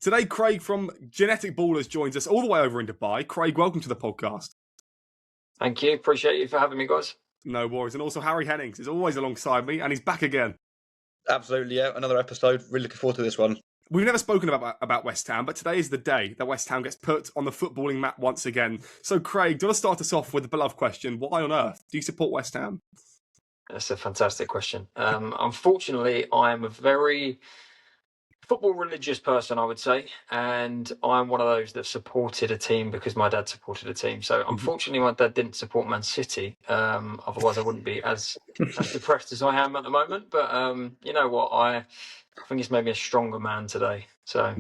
Today, Craig from Genetic Ballers joins us all the way over in Dubai. Craig, welcome to the podcast. Thank you. Appreciate you for having me, guys. No worries. And also Harry Hennings is always alongside me, and he's back again. Absolutely, yeah. Another episode. Really looking forward to this one. We've never spoken about West Ham, but today is the day that West Ham gets put on the footballing map once again. So, Craig, do you want to start us off with the beloved question? Why on earth do you support West Ham? That's a fantastic question. Unfortunately, I'm a very football religious person, I would say, and I'm one of those that supported a team because my dad supported a team. So unfortunately, my dad didn't support Man City. Otherwise, I wouldn't be as depressed as I am at the moment. But you know what? I think it's made me a stronger man today. So.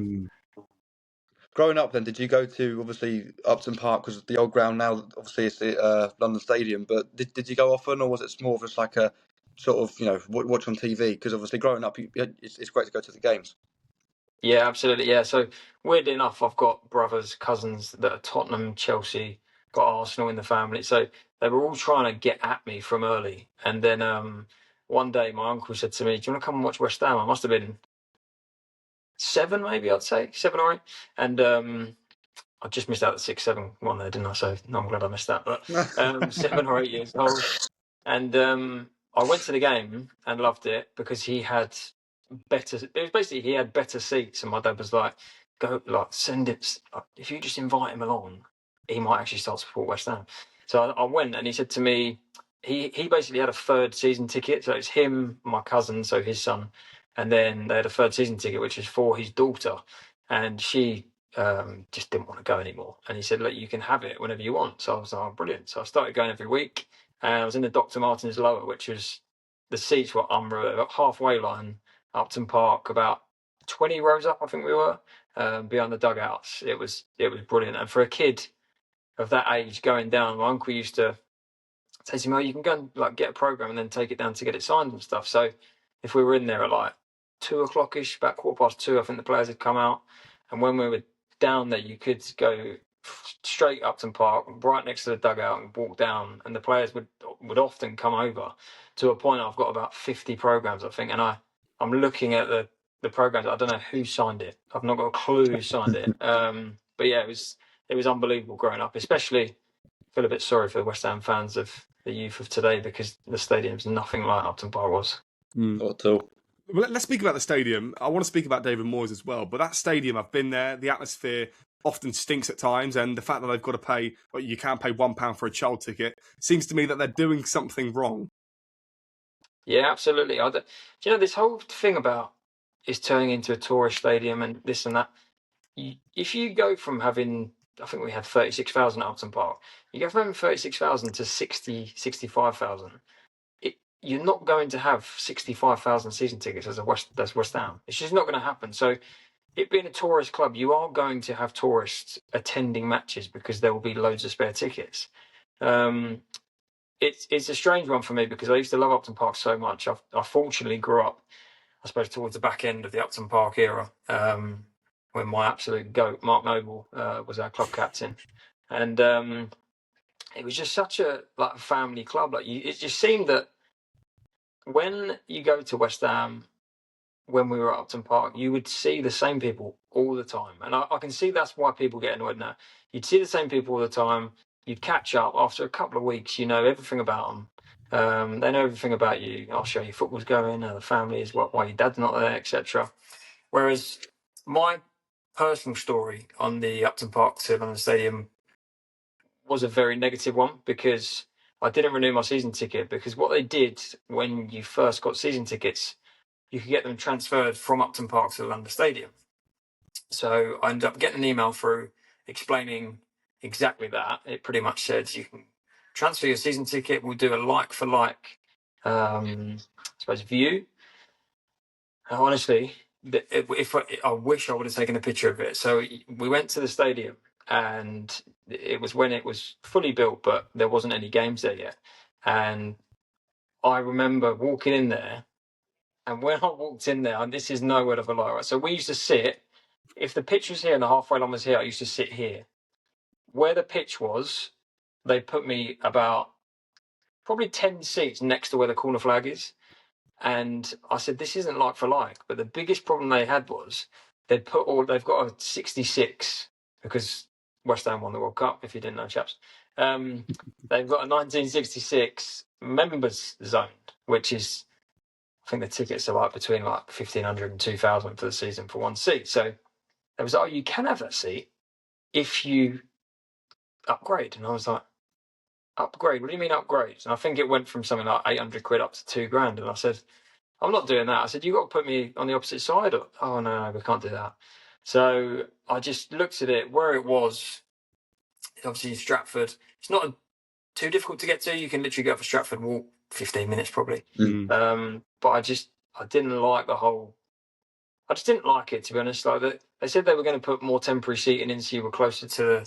Growing up, then, did you go to obviously Upton Park because the old ground now? Obviously, it's the London Stadium. But did you go often, or was it more of just like a sort of watch on TV? Because obviously, growing up, it's great to go to the games. Yeah, absolutely. Yeah. So weirdly enough, I've got brothers, cousins that are Tottenham, Chelsea, got Arsenal in the family. So they were all trying to get at me from early. And then one day my uncle said to me, "Do you want to come and watch West Ham?" I must have been 7, maybe I'd say 7 or 8. And I just missed out the 6-7 one there, didn't I? So no, I'm glad I missed that. But 7 or 8 years old. And I went to the game and loved it because he had he had better seats, and my dad was like, send it, if you just invite him along, he might actually start to support West Ham. So I went, and he said to me, he basically had a third season ticket, so it's him, my cousin, so his son, and then they had a third season ticket which was for his daughter, and she just didn't want to go anymore, and he said, look, you can have it whenever you want. So I was like, oh, brilliant. So I started going every week, and I was in the Dr. Martens lower, which was, the seats were unreal, halfway line, Upton Park, about 20 rows up, I think we were, behind the dugouts. It was brilliant. And for a kid of that age going down, my uncle used to say to me, "Oh, you can go and get a program and then take it down to get it signed and stuff." So if we were in there at 2 o'clock-ish, about 2:15, I think the players had come out. And when we were down there, you could go straight Upton Park, right next to the dugout, and walk down. And the players would often come over to a point. I've got about 50 programs, I think, and I'm looking at the programs. I don't know who signed it. I've not got a clue who signed it. But yeah, it was unbelievable growing up. Especially, I feel a bit sorry for the West Ham fans of the youth of today because the stadium's nothing like Upton Park was. Not at all. Well, let's speak about the stadium. I want to speak about David Moyes as well. But that stadium, I've been there. The atmosphere often stinks at times, and the fact that they've got to pay, you can pay £1 for a child ticket, seems to me that they're doing something wrong. Yeah, absolutely. Do you know, this whole thing about it's turning into a tourist stadium and this and that, if you go from having, I think we had 36,000 at Upton Park, you go from having 36,000 to 65,000, you're not going to have 65,000 season tickets as West Ham. It's just not going to happen. So it being a tourist club, you are going to have tourists attending matches because there will be loads of spare tickets. It's a strange one for me because I used to love Upton Park so much. I fortunately grew up, I suppose, towards the back end of the Upton Park era, when my absolute GOAT, Mark Noble, was our club captain. And it was just such a family club. It just seemed that when you go to West Ham, when we were at Upton Park, you would see the same people all the time. And I can see that's why people get annoyed now. You'd see the same people all the time. You'd catch up after a couple of weeks. You know everything about them. They know everything about you. I'll show you football's going, the family is why your dad's not there, etc. Whereas my personal story on the Upton Park to London Stadium was a very negative one because I didn't renew my season ticket, because what they did when you first got season tickets, you could get them transferred from Upton Park to the London Stadium. So I ended up getting an email through explaining exactly that. It pretty much said you can transfer your season ticket. We'll do a like-for-like, I suppose, view. And honestly, I wish I would have taken a picture of it. So we went to the stadium, and it was when it was fully built, but there wasn't any games there yet. And I remember walking in there, and when I walked in there, and this is no word of a lie, right? So we used to sit, if the pitch was here and the halfway line was here, I used to sit here. Where the pitch was, they put me about probably 10 seats next to where the corner flag is. And I said, this isn't like for like. But the biggest problem they had was they've got a 66 because West Ham won the World Cup, if you didn't know, chaps. They've got a 1966 members zone, which is, I think the tickets are like between like 1,500 and 2,000 for the season for one seat. So they was like, oh, you can have that seat if you upgrade. And I was like, upgrade? What do you mean upgrade? And I think it went from something like 800 quid up to £2,000. And I said, I'm not doing that. I said, you got to put me on the opposite side. Oh, no, we can't do that. So I just looked at it where it was. Obviously in Stratford, it's not too difficult to get to. You can literally go for Stratford, walk 15 minutes probably. But I didn't like I just didn't like it, to be honest. Like they said they were going to put more temporary seating in so you were closer to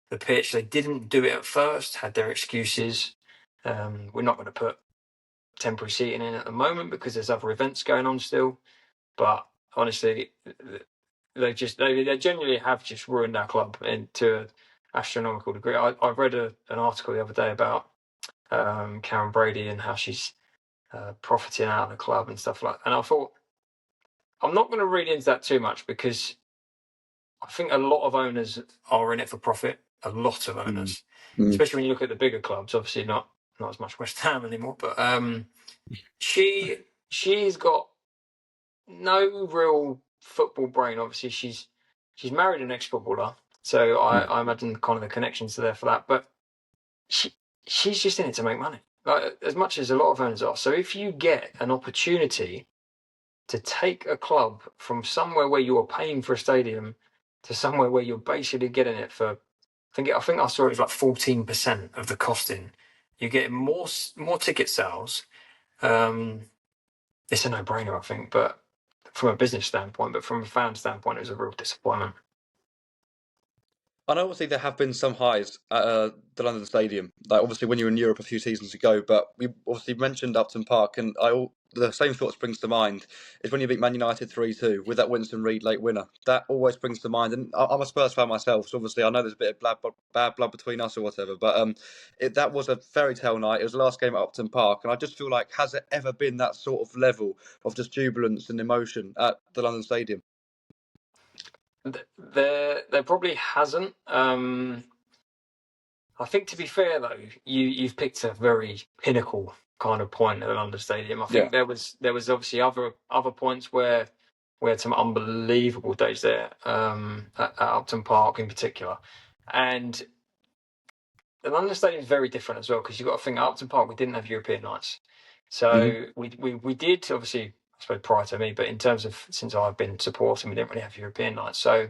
the pitch. They didn't do it at first, had their excuses. We're not going to put temporary seating in at the moment because there's other events going on still. But honestly, they genuinely have just ruined our club into an astronomical degree. I read an article the other day about Karen Brady and how she's profiting out of the club and stuff like that. And I thought, I'm not going to read into that too much because I think a lot of owners are in it for profit. A lot of owners, especially when you look at the bigger clubs. Obviously, not as much West Ham anymore. But she's got no real football brain. Obviously, she's married an ex-footballer, so I imagine kind of the connections are there for that. But she's just in it to make money, like as much as a lot of owners are. So if you get an opportunity to take a club from somewhere where you are paying for a stadium to somewhere where you're basically getting it for, I think I saw it was like 14% of the costing. You're getting more ticket sales. It's a no-brainer, I think, but from a business standpoint, but from a fan standpoint, it was a real disappointment. I know obviously there have been some highs at the London Stadium, like obviously when you were in Europe a few seasons ago, but we obviously mentioned Upton Park, and the same thought springs to mind is when you beat Man United 3-2 with that Winston Reid late winner. That always springs to mind, and I'm a Spurs fan myself, so obviously I know there's a bit of bad blood between us or whatever, but that was a fairy tale night. It was the last game at Upton Park, and I just feel like, has it ever been that sort of level of just jubilance and emotion at the London Stadium? There probably hasn't. I think, to be fair though, you've picked a very pinnacle kind of point at the London Stadium. I think there was obviously other points where we had some unbelievable days there, at Upton Park in particular, and the London Stadium is very different as well because you've got to think at Upton Park we didn't have European nights, so we did obviously, I suppose prior to me, but in terms of since I've been supporting, we didn't really have European nights. So,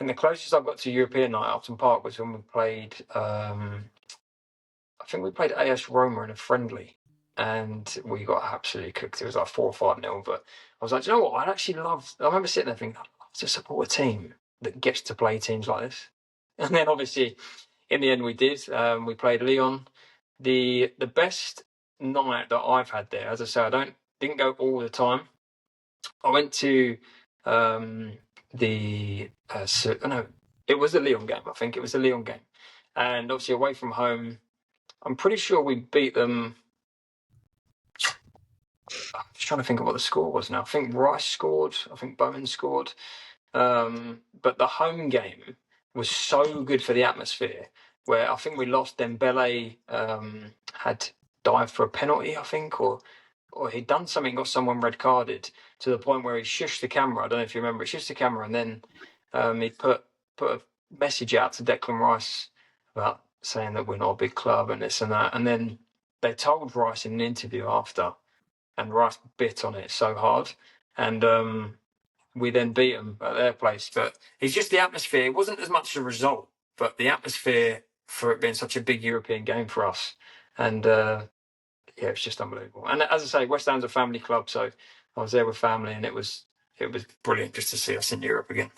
and the closest I got to European night at Upton Park was when we played, I think we played AS Roma in a friendly, and we got absolutely cooked. It was like 4 or 5-0. But I was like, do you know what? I remember sitting there thinking, I'd love to support a team that gets to play teams like this. And then obviously, in the end, we did. We played Lyon. The best night that I've had there, as I say, didn't go all the time. I went to it was the Lyon game. I think it was the Lyon game, and obviously away from home, I'm pretty sure we beat them. I'm just trying to think of what the score was now. I think Rice scored. I think Bowman scored. But the home game was so good for the atmosphere, where I think we lost. Dembele had dived for a penalty, I think, or he'd done something, got someone red carded to the point where he shushed the camera. I don't know if you remember. He shushed the camera, and then he put a message out to Declan Rice about saying that we're not a big club and this and that. And then they told Rice in an interview after, and Rice bit on it so hard. And we then beat them at their place. But it's just the atmosphere. It wasn't as much the result, but the atmosphere for it being such a big European game for us. And yeah, it's just unbelievable. And as I say, West Ham's a family club, so I was there with family, and it was brilliant just to see us in Europe again.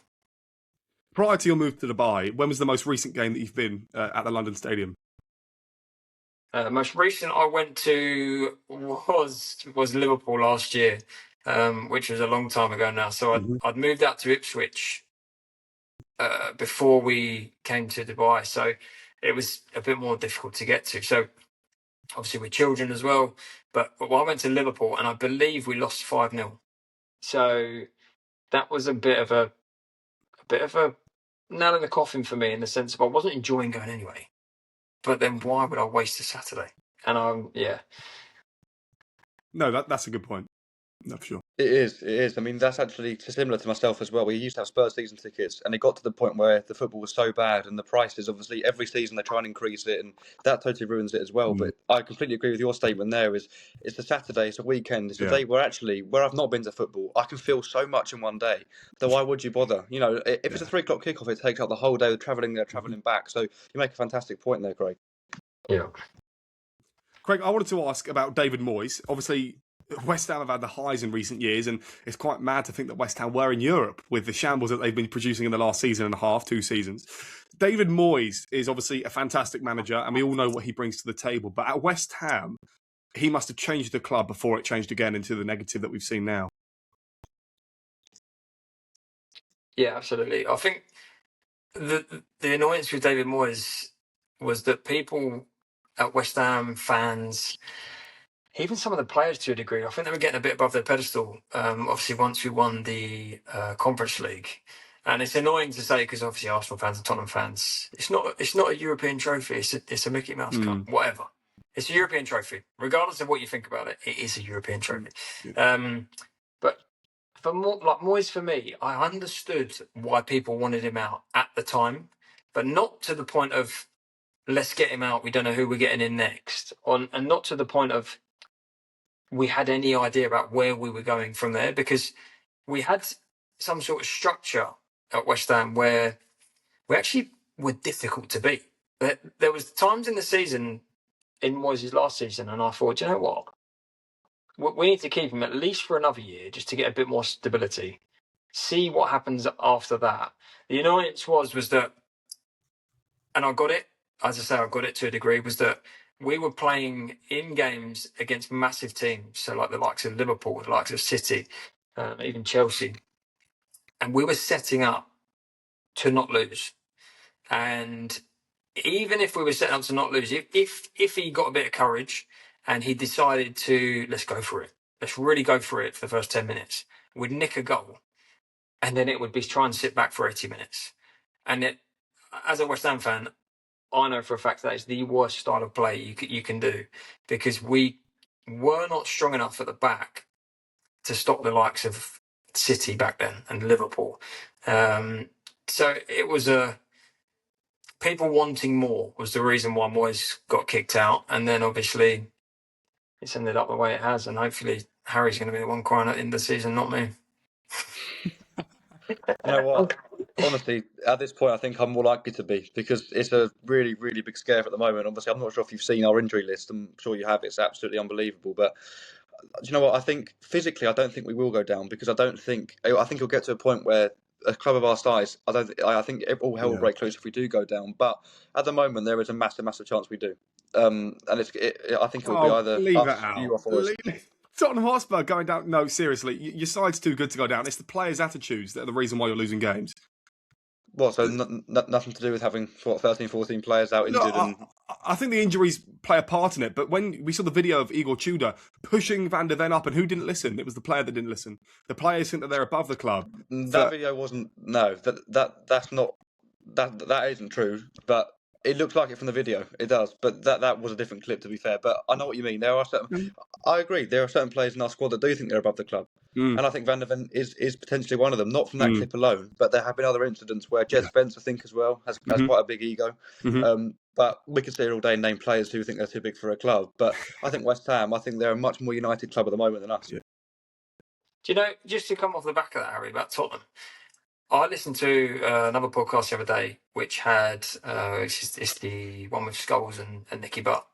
Prior to your move to Dubai, when was the most recent game that you've been at the London Stadium? The most recent I went to was Liverpool last year, which was a long time ago now. So I'd moved out to Ipswich before we came to Dubai, so it was a bit more difficult to get to. So obviously with children as well, but I went to Liverpool and I believe we lost 5-0. So that was a bit of a nail in the coffin for me, in the sense of I wasn't enjoying going anyway. But then why would I waste a Saturday? And No, that's a good point. No, for sure. It is. I mean, that's actually similar to myself as well. We used to have Spurs season tickets, and it got to the point where the football was so bad, and the prices, obviously, every season they try and increase it, and that totally ruins it as well. But I completely agree with your statement there. It's a Saturday, it's a weekend, it's a day where I've not been to football, I can feel so much in one day. So why would you bother? You know, if it's a 3 o'clock kickoff, it takes up the whole day, travelling there, travelling back. So you make a fantastic point there, Craig. Yeah. Craig, I wanted to ask about David Moyes. Obviously, West Ham have had the highs in recent years, and it's quite mad to think that West Ham were in Europe with the shambles that they've been producing in the last season and a half, 2 seasons. David Moyes is obviously a fantastic manager, and we all know what he brings to the table. But at West Ham, he must have changed the club before it changed again into the negative that we've seen now. Yeah, absolutely. I think the annoyance with David Moyes was that people at West Ham, fans, even some of the players to a degree, I think they were getting a bit above their pedestal. Obviously, once we won the Conference League, and it's annoying to say because obviously Arsenal fans and Tottenham fans, it's not a European trophy. It's a Mickey Mouse Cup, whatever. It's a European trophy, regardless of what you think about it. It is a European trophy. But for Moyes, for me, I understood why people wanted him out at the time, but not to the point of let's get him out. We don't know who we're getting in next, and not to the point of we had any idea about where we were going from there, because we had some sort of structure at West Ham where we actually were difficult to beat. There was times in the season, in Moyes' last season, and I thought, you know what? We need to keep him at least for another year just to get a bit more stability. See what happens after that. The annoyance was that, and I got it, as I say, I got it to a degree, was that we were playing in games against massive teams, so like the likes of Liverpool, the likes of City, even Chelsea, and we were setting up to not lose. And even if we were setting up to not lose, if he got a bit of courage and he decided to, let's go for it, let's really go for it for the first 10 minutes, we'd nick a goal, and then it would be try and sit back for 80 minutes. And as a West Ham fan, I know for a fact that is the worst style of play you can do, because we were not strong enough at the back to stop the likes of City back then and Liverpool. So it was people wanting more was the reason why Moyes got kicked out, and then obviously it's ended up the way it has, and hopefully Harry's going to be the one crying at the end of the season, not me. You know what? Honestly, at this point, I think I'm more likely to be, because it's a really, really big scare at the moment. Obviously, I'm not sure if you've seen our injury list. I'm sure you have. It's absolutely unbelievable. But do you know what? I think physically, I don't think we will go down, because I think it'll get to a point where a club of our size, I think all hell will break loose if we do go down. But at the moment, there is a massive, massive chance we do. And I think it will be either us, you, or for us. Tottenham Hotspur going down. No, seriously, your side's too good to go down. It's the players' attitudes that are the reason why you're losing games. What, so nothing to do with having 13, 14 players out injured? I think the injuries play a part in it, but when we saw the video of Igor Tudor pushing Van der Ven up, and who didn't listen? It was the player that didn't listen. The players think that they're above the club. That video wasn't... No, that's not... That isn't true, but it looks like it from the video. It does, but that was a different clip, to be fair. But I know what you mean. There are certain... I agree. There are certain players in our squad that do think they're above the club. And I think Van der Ven is potentially one of them, not from that clip alone, but there have been other incidents where Jed Spence, I think, as well, has quite a big ego. But we could sit here all day and name players who think they're too big for a club. But I think West Ham, they're a much more united club at the moment than us. Yeah. Do you know, just to come off the back of that, Harry, about Tottenham, I listened to another podcast the other day, which had, it's the one with Scholes and Nicky Butt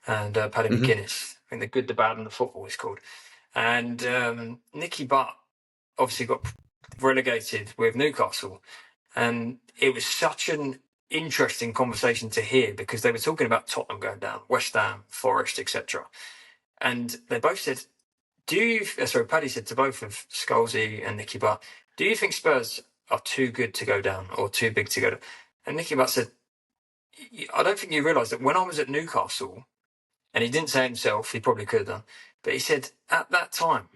and Paddy McGuinness. I think The Good, the Bad and the Football is called. And Nicky Butt obviously got relegated with Newcastle. And it was such an interesting conversation to hear, because they were talking about Tottenham going down, West Ham, Forest, etc. And they both said, Paddy said to both of Scholesy and Nicky Butt, do you think Spurs are too good to go down or too big to go down? And Nicky Butt said, I don't think you realise that when I was at Newcastle, and he didn't say himself, he probably could have done, but he said at that time,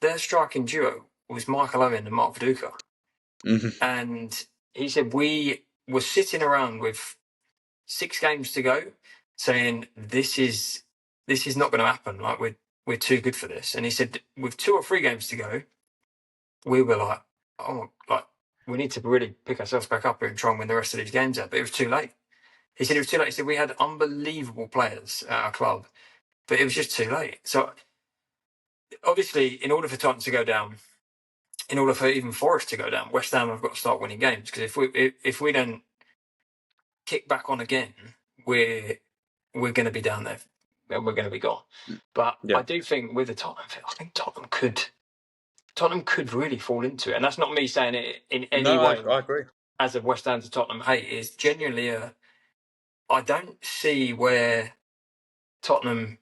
their striking duo was Michael Owen and Mark Viduka. And he said, we were sitting around with 6 games to go saying, this is not going to happen. Like, we're too good for this. And he said, with 2 or 3 games to go, we were like, oh, like, we need to really pick ourselves back up here and try and win the rest of these games out. But it was too late. He said it was too late. He said we had unbelievable players at our club, but it was just too late. So obviously, in order for Tottenham to go down, in order for even Forest to go down, West Ham have got to start winning games, because if we don't kick back on again, we're going to be down there and we're going to be gone. But I do think with the Tottenham, I think Tottenham could really fall into it, and that's not me saying it in any way. I agree. As a West Ham to Tottenham hate, is genuinely I don't see where Tottenham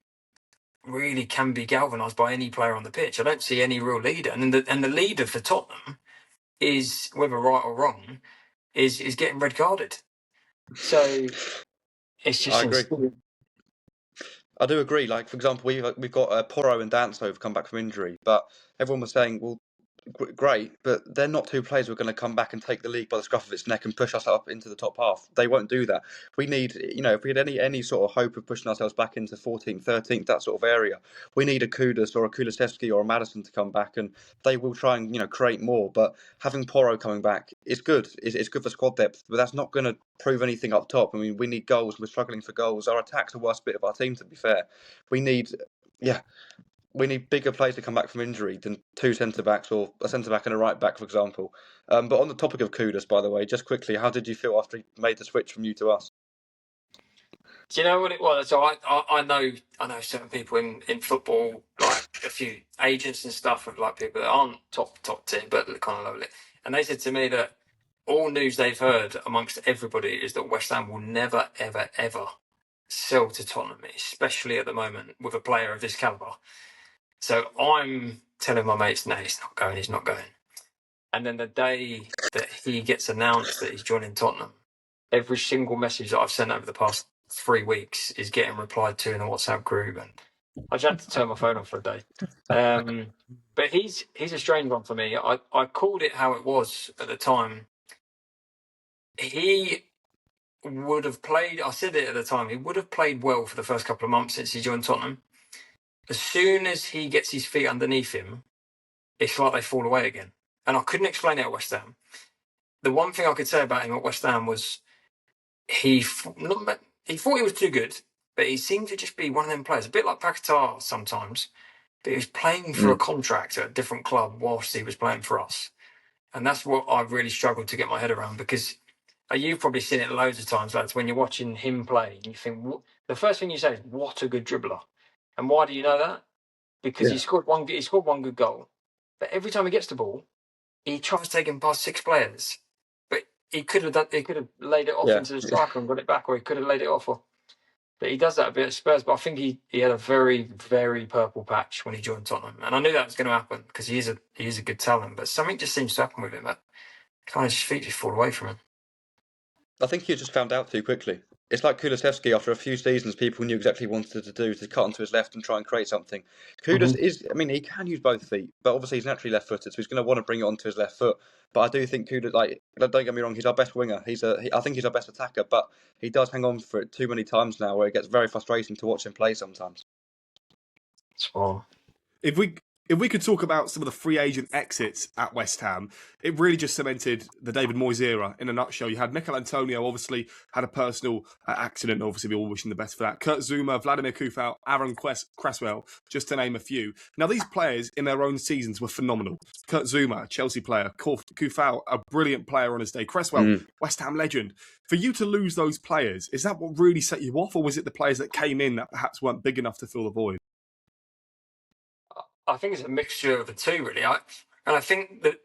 really can be galvanised by any player on the pitch. I don't see any real leader, and the leader for Tottenham is, whether right or wrong, is getting red carded. So it's just. I agree. I do agree. Like, for example, we've got Porro and Danso who've come back from injury, but everyone was saying, well, great, but they're not 2 players who are going to come back and take the league by the scruff of its neck and push us up into the top half. They won't do that. We need, if we had any sort of hope of pushing ourselves back into 14th, 13th, that sort of area, we need a Kudus or a Kulusevski or a Maddison to come back, and they will try and create more. But having Porro coming back is good. It's good for squad depth, but that's not going to prove anything up top. I mean, we need goals. We're struggling for goals. Our attack's the worst bit of our team, to be fair. We need bigger players to come back from injury than 2 centre-backs, or a centre-back and a right-back, for example. But on the topic of Kudus, by the way, just quickly, how did you feel after he made the switch from you to us? Do you know what it was? So I know certain people in football, like a few agents and stuff, of like people that aren't top tier, but kind of lowly. And they said to me that all news they've heard amongst everybody is that West Ham will never, ever, ever sell to Tottenham, especially at the moment with a player of this calibre. So I'm telling my mates, no, he's not going. And then the day that he gets announced that he's joining Tottenham, every single message that I've sent over the past 3 weeks is getting replied to in the WhatsApp group, and I just had to turn my phone off for a day. But he's a strange one for me. I called it how it was at the time. He would have played, I said it at the time, he would have played well for the first couple of months since he joined Tottenham. As soon as he gets his feet underneath him, it's like they fall away again. And I couldn't explain it at West Ham. The one thing I could say about him at West Ham was he thought he was too good, but he seemed to just be one of them players, a bit like Paquetá sometimes, but he was playing for a contract at a different club whilst he was playing for us. And that's what I really struggled to get my head around, because you've probably seen it loads of times, lads, when you're watching him play, and you think, the first thing you say is, what a good dribbler. And why do you know that? Because he scored one good goal, but every time he gets the ball, he tries taking past 6 players. But he could have laid it off into the striker and got it back, or he could have laid it off. But he does that a bit at Spurs. But I think he had a very, very purple patch when he joined Tottenham, and I knew that was going to happen because he is a good talent. But something just seems to happen with him that kind of his feet just fall away from him. I think he just found out too quickly. It's like Kulusevski. After a few seasons, people knew exactly what he wanted to do, to cut onto his left and try and create something. Kudus he can use both feet, but obviously he's naturally left-footed, so he's going to want to bring it onto his left foot. But I do think Kudus, don't get me wrong, he's our best winger. I think he's our best attacker, but he does hang on for it too many times now, where it gets very frustrating to watch him play sometimes. Well, If we could talk about some of the free agent exits at West Ham, it really just cemented the David Moyes era in a nutshell. You had Mikel Antonio, obviously, had a personal accident. Obviously, we're all wishing the best for that. Kurt Zouma, Vladimir Kufal, Aaron Cresswell, just to name a few. Now, these players in their own seasons were phenomenal. Kurt Zouma, a Chelsea player. Kufal, a brilliant player on his day. Cresswell, West Ham legend. For you to lose those players, is that what really set you off, or was it the players that came in that perhaps weren't big enough to fill the void? I think it's a mixture of the two, really. I think that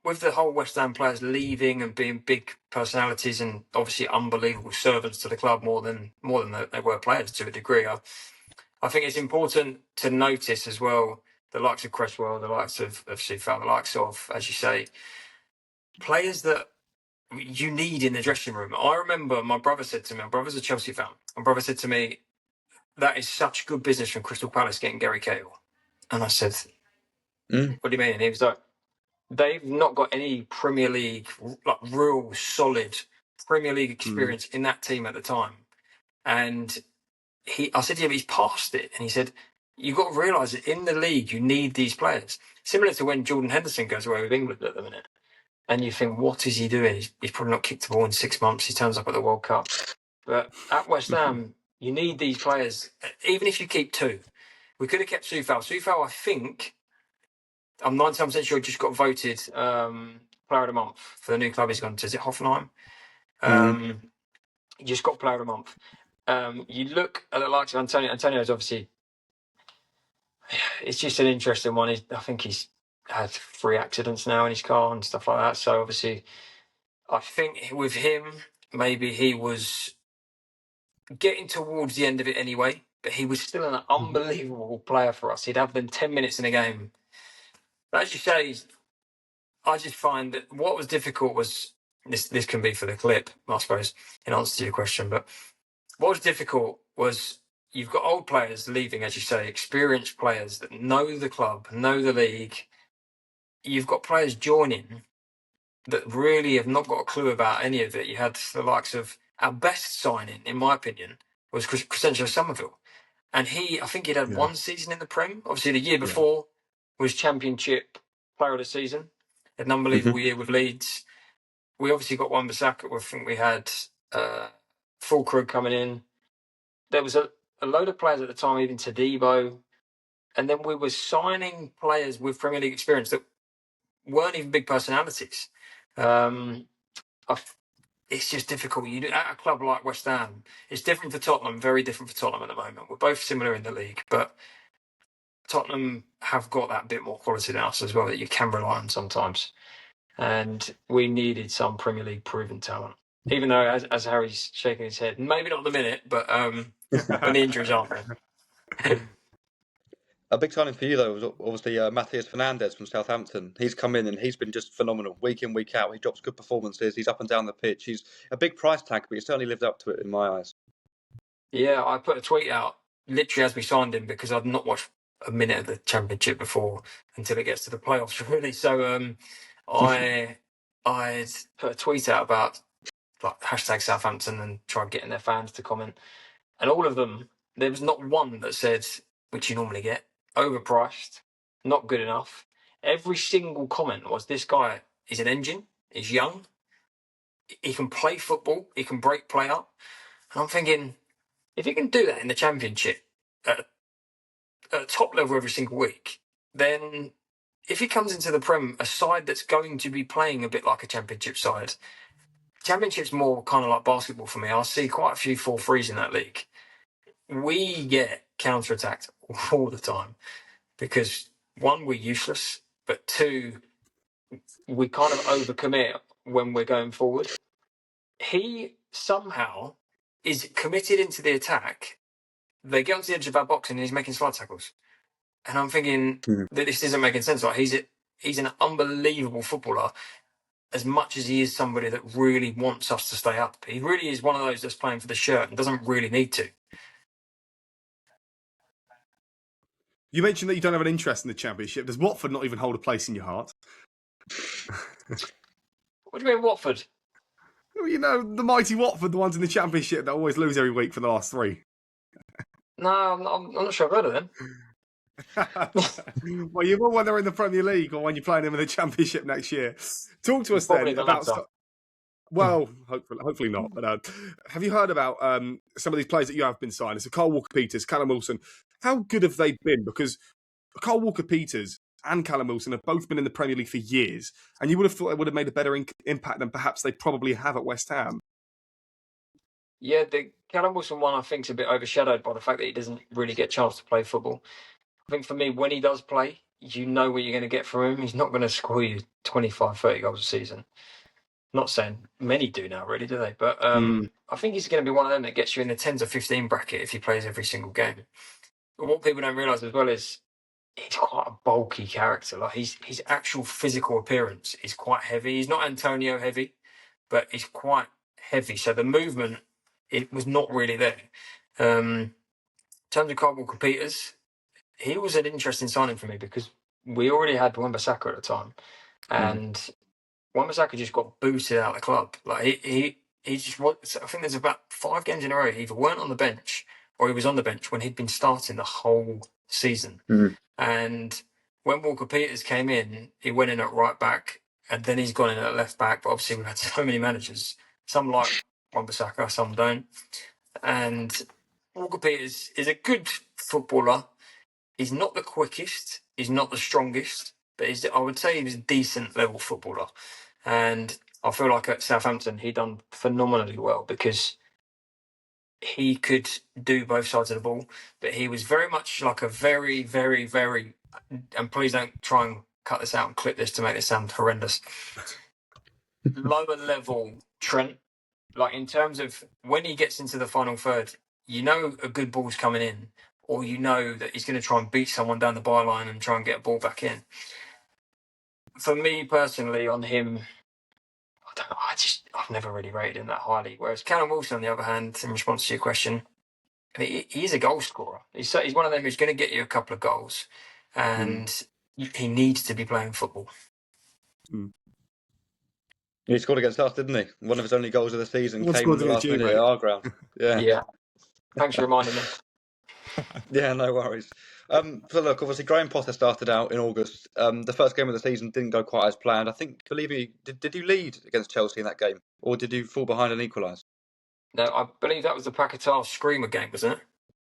with the whole West Ham players leaving and being big personalities and obviously unbelievable servants to the club more than they were players to a degree, I think it's important to notice as well the likes of Cresswell, the likes of Sufal, the likes of, as you say, players that you need in the dressing room. I remember my brother said to me, my brother's a Chelsea fan, my brother said to me, that is such good business from Crystal Palace getting Gary Cahill. And I said, what do you mean? And he was like, they've not got any Premier League, like real solid Premier League experience in that team at the time. And I said to him, he's past it. And he said, you've got to realise that in the league, you need these players. Similar to when Jordan Henderson goes away with England at the minute. And you think, what is he doing? He's probably not kicked the ball in 6 months. He turns up at the World Cup. But at West Ham, you need these players, even if you keep two. We could have kept Soufal. Soufal, I think, I'm 99% sure, just got voted Player of the Month for the new club he's gone to. Is it Hoffenheim? He just got Player of the Month. You look at the likes of Antonio. Antonio's obviously, it's just an interesting one. I think he's had 3 accidents now in his car and stuff like that. So obviously, I think with him, maybe he was getting towards the end of it anyway, but he was still an unbelievable player for us. He'd have them 10 minutes in a game. But as you say, I just find that what was difficult was, this can be for the clip, I suppose, in answer to your question, but what was difficult was you've got old players leaving, as you say, experienced players that know the club, know the league. You've got players joining that really have not got a clue about any of it. You had the likes of our best signing, in my opinion, was Crescencio Somerville. And I think he'd had 1 season in the Prem. Obviously, the year before was Championship Player of the Season. Had an unbelievable year with Leeds. We obviously got Wan-Bissaka. I think we had full crew coming in. There was a load of players at the time, even Tadibo. And then we were signing players with Premier League experience that weren't even big personalities. It's just difficult. You do at a club like West Ham. It's different for Tottenham, very different for Tottenham at the moment. We're both similar in the league, but Tottenham have got that bit more quality than us as well that you can rely on sometimes. And we needed some Premier League proven talent. Even though, as Harry's shaking his head, maybe not at the minute, but when the injuries aren't there. A big signing for you, though, was obviously Matthias Fernandes from Southampton. He's come in and he's been just phenomenal. Week in, week out, he drops good performances. He's up and down the pitch. He's a big price tag, but he certainly lived up to it in my eyes. Yeah, I put a tweet out literally as we signed him because I'd not watched a minute of the Championship before until it gets to the playoffs, really. So I put a tweet out about like hashtag Southampton and tried getting their fans to comment. And all of them, there was not one that said, which you normally get, overpriced, not good enough. Every single comment was, this guy is an engine, he's young, he can play football, he can break play up. And I'm thinking, if he can do that in the Championship at top level every single week, then if he comes into the Prem, a side that's going to be playing a bit like a Championship side, Championship's more kind of like basketball for me. I see quite a few 4-3s in that league. We get counter-attacked all the time because, 1, we're useless, but 2, we kind of overcommit when we're going forward. He somehow is committed into the attack. They get onto the edge of our box and he's making slide tackles. And I'm thinking that this isn't making sense. Like he's an unbelievable footballer, as much as he is somebody that really wants us to stay up. He really is one of those that's playing for the shirt and doesn't really need to. You mentioned that you don't have an interest in the Championship. Does Watford not even hold a place in your heart? What do you mean, Watford? You know, the mighty Watford, the ones in the Championship that always lose every week for the last 3. No, I'm not sure I've heard of them. Well, you've all when they're in the Premier League or when you're playing them in the Championship next year. Talk to us then about... Well, hopefully not. But have you heard about some of these players that you have been signing? So Kyle Walker-Peters, Callum Wilson. How good have they been? Because Kyle Walker-Peters and Callum Wilson have both been in the Premier League for years, and you would have thought they would have made a better impact than perhaps they probably have at West Ham. Yeah, the Callum Wilson one I think is a bit overshadowed by the fact that he doesn't really get a chance to play football. I think for me, when he does play, you know what you're going to get from him. He's not going to score you 25, 30 goals a season. Not saying many do now, really, do they? But I think he's going to be one of them that gets you in the 10 to 15 bracket if he plays every single game. But what people don't realise as well is he's quite a bulky character. Like his actual physical appearance is quite heavy. He's not Antonio heavy, but he's quite heavy. So the movement, it was not really there. In terms of Kyle Walker-Peters, he was an interesting signing for me because we already had Wan-Bissaka at the time. and Wan-Bissaka just got booted out of the club. Like he just was. I think there's about 5 games in a row he either weren't on the bench or he was on the bench when he'd been starting the whole season. And when Walker Peters came in, he went in at right back, and then he's gone in at left back. But obviously, we've had so many managers. Some like Wan-Bissaka, some don't. And Walker Peters is a good footballer. He's not the quickest. He's not the strongest. But I would say he was a decent level footballer. And I feel like at Southampton, he done phenomenally well because he could do both sides of the ball, but he was very much like a very, very, very, and please don't try and cut this out and clip this to make this sound horrendous, lower level Trent. Like in terms of when he gets into the final third, you know a good ball's coming in, or you know that he's going to try and beat someone down the byline and try and get a ball back in. For me personally, on him, I don't know, I've never really rated him that highly. Whereas Callum Wilson, on the other hand, in response to your question, I mean, he is a goal scorer. He's one of them who's going to get you a couple of goals, and he needs to be playing football. He scored against us, didn't he? One of his only goals of the season came in the last minute at our ground. Yeah. Thanks for reminding me. Yeah, no worries. So look, obviously Graham Potter started out in August. The first game of the season didn't go quite as planned. Believe me, did you lead against Chelsea in that game, or did you fall behind and equalise? No, I believe that was the Paquetá Screamer game, wasn't it?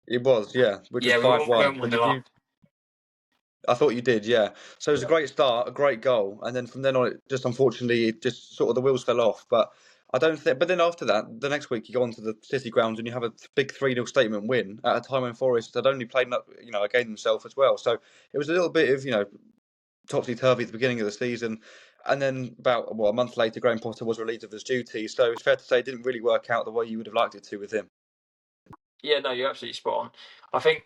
It was, yeah, which was 5-1. I thought you did, yeah. So it was a great start, a great goal, and then from then on, unfortunately, it just sort of the wheels fell off. But I don't think. But then after that, the next week you go onto the City grounds and you have a big 3-0 statement win at a time when Forest had only played, against themselves as well. So it was a little bit of topsy turvy at the beginning of the season, and then about a month later, Graham Potter was relieved of his duties. So it's fair to say it didn't really work out the way you would have liked it to with him. Yeah, no, you're absolutely spot on. I think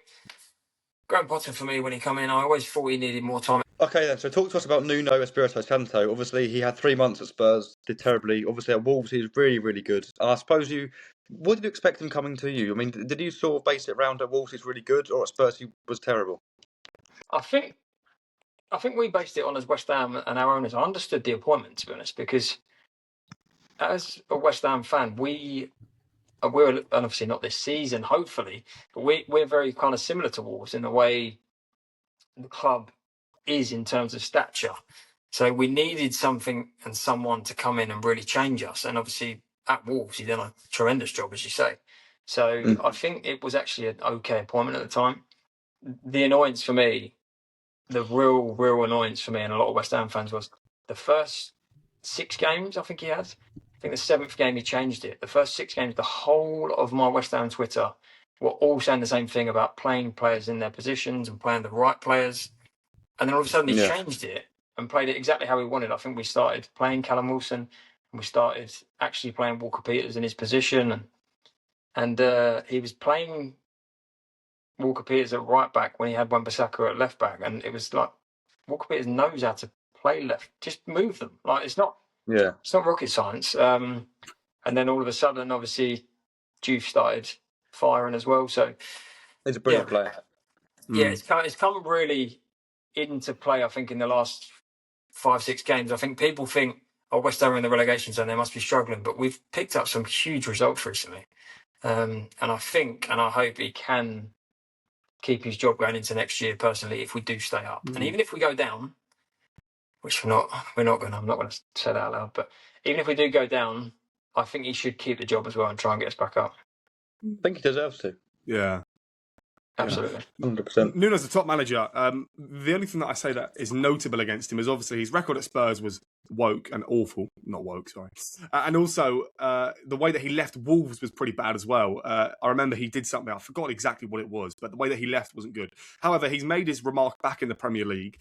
Graham Potter, for me, when he came in, I always thought he needed more time. Okay, then. So talk to us about Nuno Espirito Santo. Obviously, he had 3 months at Spurs, did terribly. Obviously, at Wolves, he was really, really good. And I suppose what did you expect him coming to you? I mean, did you sort of base it around at Wolves he's really good, or at Spurs he was terrible? I think we based it on as West Ham and our owners. I understood the appointment, to be honest, because as a West Ham fan, we're obviously not this season, hopefully, but we're very kind of similar to Wolves in the way the club is in terms of stature. So we needed something and someone to come in and really change us. And obviously at Wolves, he did a tremendous job, as you say. So I think it was actually an okay appointment at the time. The annoyance for me, the real annoyance for me and a lot of West Ham fans was the first 6 games I think he had. I think the 7th game he changed it. The first 6 games, the whole of my West Ham Twitter were all saying the same thing about playing players in their positions and playing the right players. And then all of a sudden he changed it and played it exactly how he wanted. I think we started playing Callum Wilson and we started actually playing Walker Peters in his position. And he was playing Walker Peters at right back when he had Wan-Bissaka at left back. And it was like, Walker Peters knows how to play left. Just move them. Like, it's not rocket science. And then all of a sudden, obviously, Juve started firing as well. So he's a brilliant player. Yeah, it's come really into play, I think, in the last 5-6 games. I think people think, West Ham are in the relegation zone, they must be struggling, but we've picked up some huge results recently. And I think and I hope he can keep his job going into next year, personally, if we do stay up. And even if we go down, which I'm not going to say that out loud, but even if we do go down, I think he should keep the job as well and try and get us back up. I think he deserves to. Yeah. Absolutely. 100%. Nuno's the top manager. The only thing that I say that is notable against him is obviously his record at Spurs was woke and awful. Not woke, sorry. And also, the way that he left Wolves was pretty bad as well. I remember he did something, I forgot exactly what it was, but the way that he left wasn't good. However, he's made his remark back in the Premier League.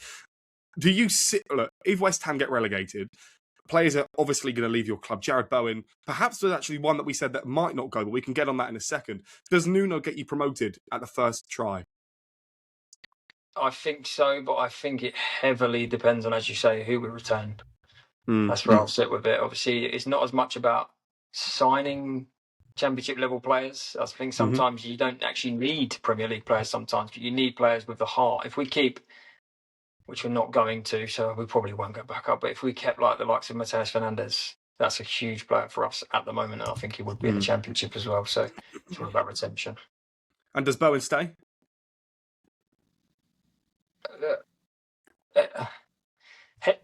Look, if West Ham get relegated, players are obviously going to leave your club. Jared Bowen, perhaps there's actually one that we said that might not go, but we can get on that in a second. Does Nuno get you promoted at the first try? I think so, but I think it heavily depends on, as you say, who we return. That's where I'll sit with it. Obviously, it's not as much about signing championship level players. I think sometimes you don't actually need Premier League players sometimes, but you need players with the heart. If we keep which we're not going to, so we probably won't go back up. But if we kept like the likes of Mateus Fernandes, that's a huge player for us at the moment, and I think he would be in the Championship as well. So it's all about retention. And does Bowen stay?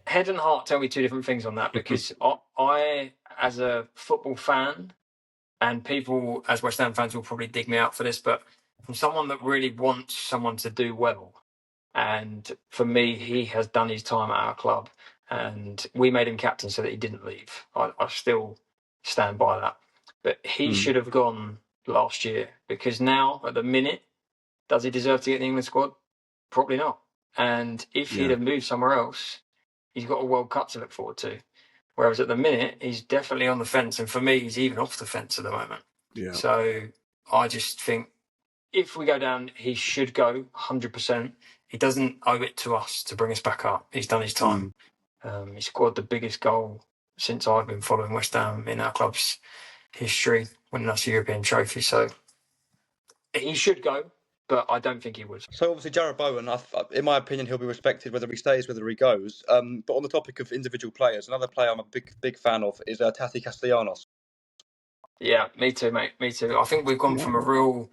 Head and heart tell me two different things on that, because I, as a football fan, and people as West Ham fans will probably dig me out for this, but from someone that really wants someone to do well, and for me, he has done his time at our club, and we made him captain so that he didn't leave. I still stand by that. But he should have gone last year, because now, at the minute, does he deserve to get in the England squad? Probably not. And if he'd have moved somewhere else, he's got a World Cup to look forward to. Whereas at the minute, he's definitely on the fence. And for me, he's even off the fence at the moment. Yeah. So I just think if we go down, he should go 100%. He doesn't owe it to us to bring us back up. He's done his time. He scored the biggest goal since I've been following West Ham in our club's history, winning us a European trophy. So he should go, but I don't think he would. So obviously Jarrod Bowen, in my opinion, he'll be respected whether he stays, whether he goes. But on the topic of individual players, another player I'm a big fan of is Tati Castellanos. Yeah, me too, mate. Me too. I think we've gone from a real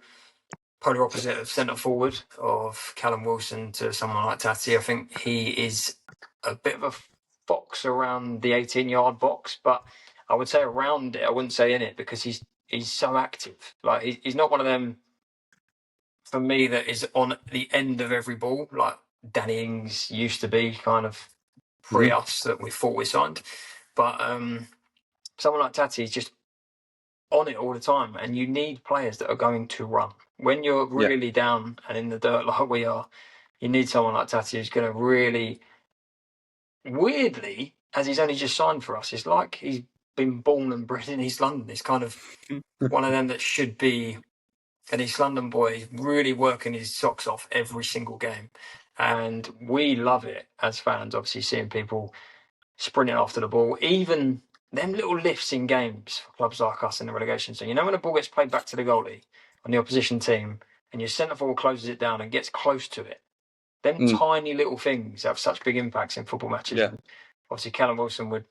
polar opposite of centre forward of Callum Wilson to someone like Tati. I think he is a bit of a fox around the 18-yard box, but I would say around it. I wouldn't say in it, because he's so active. Like he's not one of them, for me, that is on the end of every ball, like Danny Ings used to be, kind of pre-us that we thought we signed. But someone like Tati is just on it all the time, and you need players that are going to run. When you're really down and in the dirt like we are, you need someone like Tati who's going to really, weirdly, as he's only just signed for us, it's like he's been born and bred in East London. He's kind of one of them that should be an East London boy, really working his socks off every single game. And we love it as fans, obviously, seeing people sprinting after the ball, even them little lifts in games for clubs like us in the relegation. So, when a ball gets played back to the goalie on the opposition team and your centre forward closes it down and gets close to it, them tiny little things have such big impacts in football matches. Yeah. Obviously, Callum Wilson would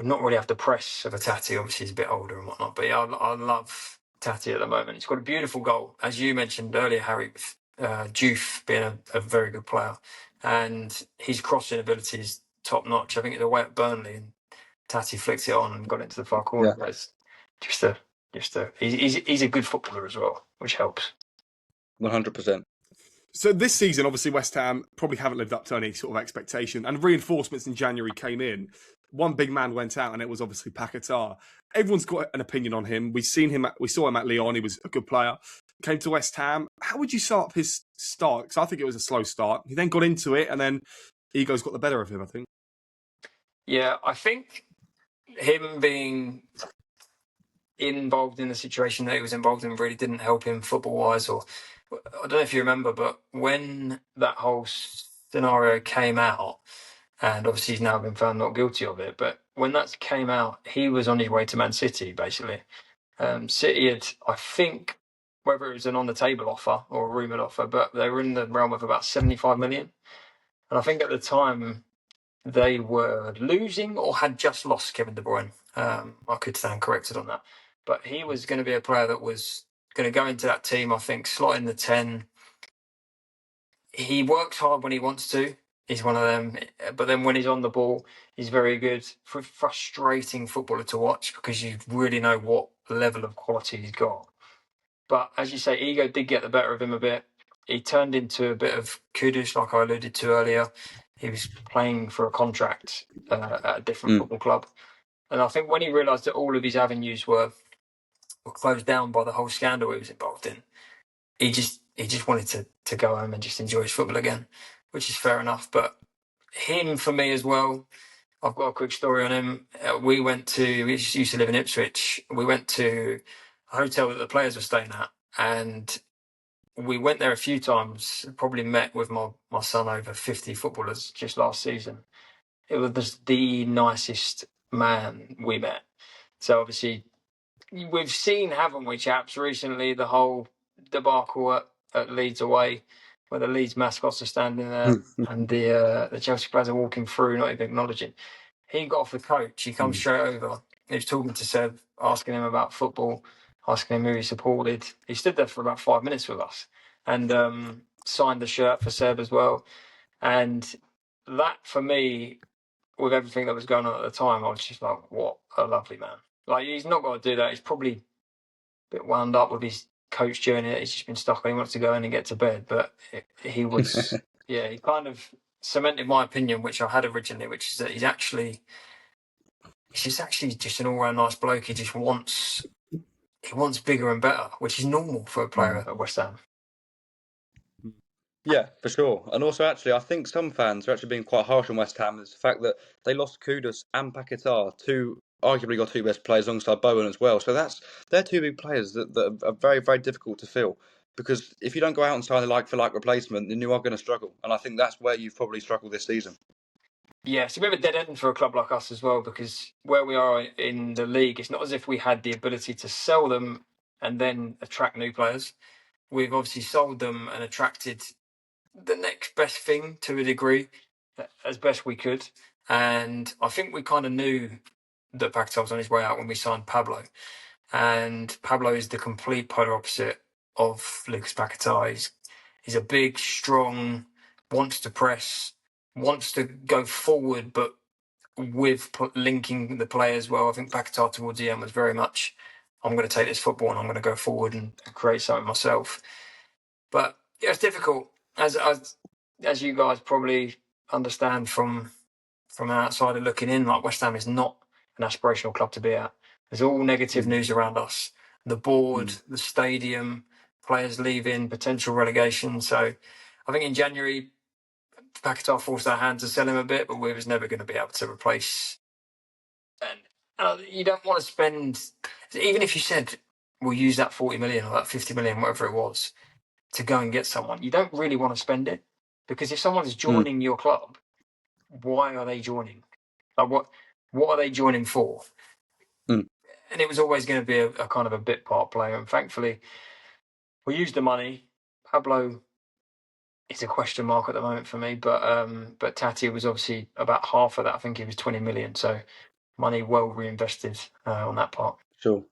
not really have the press of a Tati. Obviously, he's a bit older and whatnot. But yeah, I love Tati at the moment. He's got a beautiful goal, as you mentioned earlier, Harry, with Diouf being a very good player. And his crossing ability is top notch. I think it's away at Burnley, and Tati flicked it on and got into the far corner. Yeah. It's he's a good footballer as well, which helps. 100%. So this season, obviously, West Ham probably haven't lived up to any sort of expectation, and reinforcements in January came in. One big man went out, and it was obviously Paquetá. Everyone's got an opinion on him. We saw him at Lyon. He was a good player. Came to West Ham. How would you sum up his start? Because I think it was a slow start. He then got into it, and then ego's got the better of him, I think. Yeah, I think him being involved in the situation that he was involved in really didn't help him football-wise. Or I don't know if you remember, but when that whole scenario came out, and obviously he's now been found not guilty of it, but when that came out, he was on his way to Man City, basically. City had, I think, whether it was an on-the-table offer or a rumoured offer, but they were in the realm of about 75 million. And I think at the time they were losing or had just lost Kevin De Bruyne. I could stand corrected on that. But he was going to be a player that was going to go into that team, I think, slot in the 10. He works hard when he wants to. He's one of them. But then when he's on the ball, he's very good. Frustrating footballer to watch, because you really know what level of quality he's got. But as you say, ego did get the better of him a bit. He turned into a bit of Kudus, like I alluded to earlier. He was playing for a contract at a different football club. And I think when he realised that all of his avenues were closed down by the whole scandal he was involved in, he just wanted to go home and just enjoy his football again, which is fair enough. But him, for me as well, I've got a quick story on him. We used to live in Ipswich. We went to a hotel that the players were staying at, and we went there a few times, probably met with my son over 50 footballers just last season. It was just the nicest man we met. So obviously, we've seen, haven't we, chaps, recently, the whole debacle at Leeds away. where the Leeds mascots are standing there and the Chelsea players are walking through, not even acknowledging. He got off the coach. He comes straight over. He was talking to Seb, asking him about football, asking him who he supported. He stood there for about 5 minutes with us and signed the shirt for Seb as well. And that, for me, with everything that was going on at the time, I was just like, what a lovely man. Like, he's not got to do that. He's probably a bit wound up with his coach journey that he's just been stuck on. He wants to go in and get to bed. But he was, he kind of cemented my opinion, which I had originally, which is that he's actually just an all-round nice bloke. He wants bigger and better, which is normal for a player at West Ham. Yeah, for sure. And also, actually, I think some fans are actually being quite harsh on West Ham. Is the fact that they lost Kudus and Paquetá, arguably got two best players alongside Bowen as well. So they're two big players that are very, very difficult to fill. Because if you don't go out and sign a like-for-like replacement, then you are going to struggle. And I think that's where you've probably struggled this season. Yeah, it's a bit of a dead end for a club like us as well, because where we are in the league, it's not as if we had the ability to sell them and then attract new players. We've obviously sold them and attracted the next best thing to a degree, as best we could. And I think we kind of knew that Paquetá was on his way out when we signed Pablo. And Pablo is the complete polar opposite of Lucas Paquetá. He's a big, strong, wants to press, wants to go forward, but with linking the players well. I think Paquetá towards the end was very much, I'm going to take this football and I'm going to go forward and create something myself. But yeah, it's difficult, as you guys probably understand from an outsider looking in. Like, West Ham is not an aspirational club to be at. There's all negative news around us. The board, the stadium, players leaving, potential relegation. So I think in January, Paquetá forced our hand to sell him a bit, but we was never going to be able to replace. And you don't want to spend, even if you said we'll use that 40 million or that 50 million, whatever it was, to go and get someone, you don't really want to spend it, because if someone is joining your club, why are they joining? Like, what are they joining for? And it was always going to be a kind of a bit part player. And thankfully, we used the money. Pablo is a question mark at the moment for me, but Tati was obviously about half of that. I think he was 20 million. So money well reinvested on that part. Sure.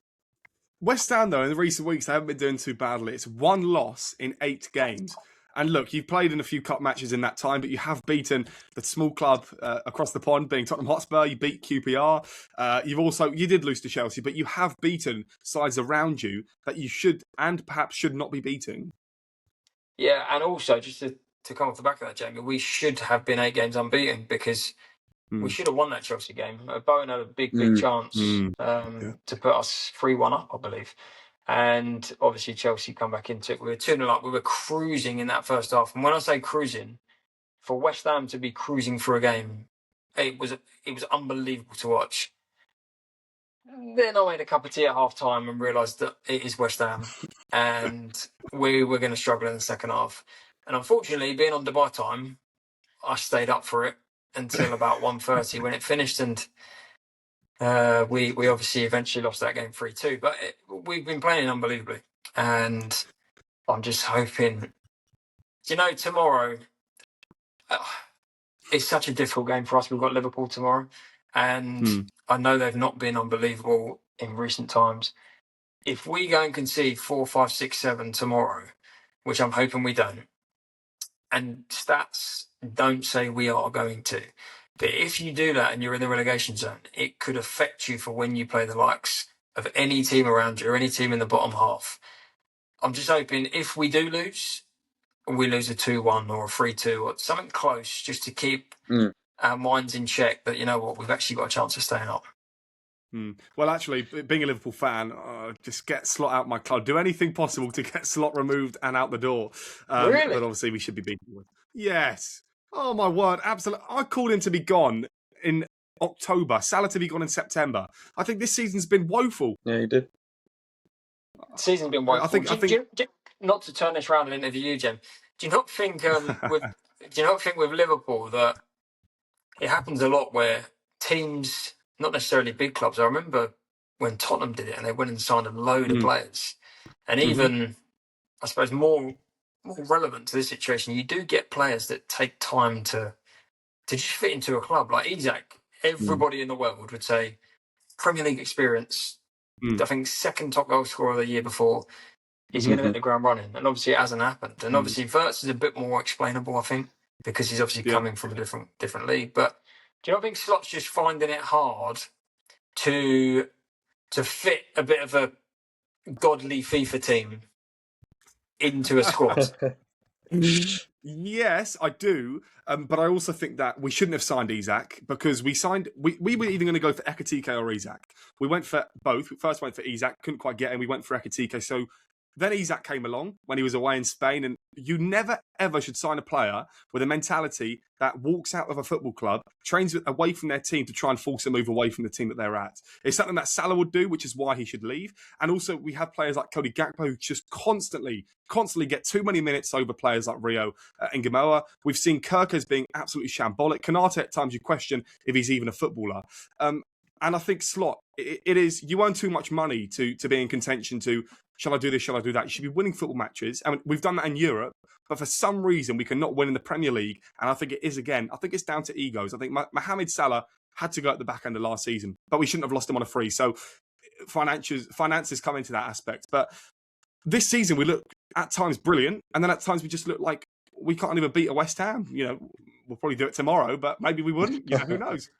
West Ham, though, in the recent weeks, they haven't been doing too badly. It's 1 loss in 8 games. And look, you've played in a few cup matches in that time, but you have beaten the small club across the pond, being Tottenham Hotspur. You beat QPR. You did lose to Chelsea, but you have beaten sides around you that you should and perhaps should not be beating. Yeah, and also, just to come off the back of that, Jamie, we should have been 8 games unbeaten, because we should have won that Chelsea game. Bowen had a big chance to put us 3-1 up, I believe. And obviously Chelsea come back into it. We were 2-0 up. We were cruising in that first half. And when I say cruising, for West Ham to be cruising for a game, it was unbelievable to watch. Then I made a cup of tea at half time and realised that it is West Ham and we were going to struggle in the second half. And unfortunately, being on Dubai time, I stayed up for it until about 1:30 when it finished, and we obviously eventually lost that game 3-2. But we've been playing unbelievably, and I'm just hoping, tomorrow, it's such a difficult game for us. We've got Liverpool tomorrow, and I know they've not been unbelievable in recent times. If we go and concede 4, 5, 6, 7 tomorrow, which I'm hoping we don't, and stats don't say we are going to, but if you do that and you're in the relegation zone, it could affect you for when you play the likes of any team around you or any team in the bottom half. I'm just hoping if we do lose, we lose a 2-1 or a 3-2 or something close, just to keep our minds in check that, we've actually got a chance of staying up. Well, actually, being a Liverpool fan, just get Slot out my club. Do anything possible to get Slot removed and out the door. Really? But obviously, we should be beaten. Yes. Oh, my word. Absolutely. I called him to be gone in October. Salah to be gone in September. I think this season's been woeful. Yeah, you did. Season's been woeful. I think not to turn this round and interview you, Jim. Do you not think with Liverpool that it happens a lot where teams, not necessarily big clubs, I remember when Tottenham did it and they went and signed a load of players, and even I suppose more more relevant to this situation, you do get players that take time to just fit into a club. Like Isak, everybody in the world would say Premier League experience. I think second top goal scorer of the year before. He's going to hit the ground running, and obviously it hasn't happened. And obviously Wirtz is a bit more explainable, I think, because he's obviously coming from a different league. But do you not think Slot's just finding it hard to fit a bit of a godly FIFA team into a squad? Yes, I do. But I also think that we shouldn't have signed Isak because we were either going to go for Ekitike or Isak. We went for both. We first went for Isak, couldn't quite get him. We went for Ekitike. So then Isak came along when he was away in Spain, and you never, ever should sign a player with a mentality that walks out of a football club, trains away from their team to try and force a move away from the team that they're at. It's something that Salah would do, which is why he should leave. And also, we have players like Cody Gakpo who just constantly get too many minutes over players like Rio and Gamoa. We've seen Kirkers being absolutely shambolic. Konate, at times, you question if he's even a footballer. And I think Slot, it is, you earn too much money to be in contention to, shall I do this, shall I do that? You should be winning football matches. I mean, we've done that in Europe, but for some reason we cannot win in the Premier League. And I think it is, again, I think it's down to egos. I think Mohamed Salah had to go at the back end of last season, but we shouldn't have lost him on a free. So finances come into that aspect. But this season we look at times brilliant, and then at times we just look like we can't even beat a West Ham. You know, we'll probably do it tomorrow, but maybe we wouldn't. You know, who knows?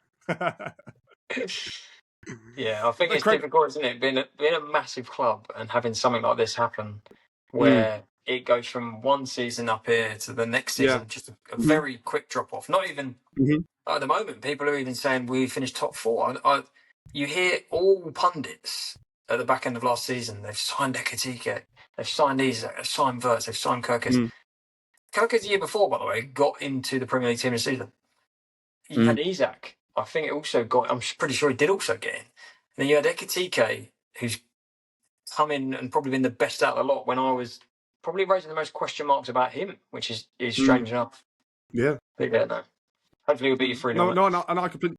Yeah, I think it's difficult, isn't it? Being a massive club and having something like this happen, where it goes from one season up here to the next season, just a very quick drop off. Not even at the moment, people are even saying we finished top 4. You hear all pundits at the back end of last season. They've signed Ekitike, they've signed Isak, they've signed Wirtz, they've signed Kirkers. Kirkers the year before, by the way, got into the Premier League team this season. You had Isak. I think it also got, I'm pretty sure he did also get in. And then you had Ekitike, who's come in and probably been the best out of the lot when I was probably raising the most question marks about him, which is strange enough. Yeah. But yeah, no. Hopefully we'll beat you 3-0. No, and I completely...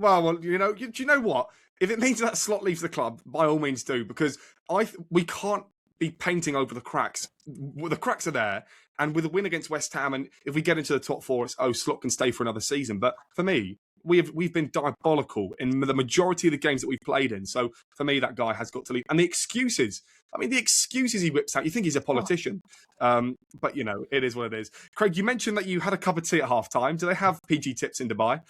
Well, you know, do you know what? If it means that Slot leaves the club, by all means do, because we can't be painting over the cracks. The cracks are there, and with a win against West Ham, and if we get into the top 4, it's, Slot can stay for another season. But for me, we've been diabolical in the majority of the games that we've played in. So for me, that guy has got to leave. And the excuses he whips out, you think he's a politician. But, you know, it is what it is. Craig, you mentioned that you had a cup of tea at half-time. Do they have PG tips in Dubai?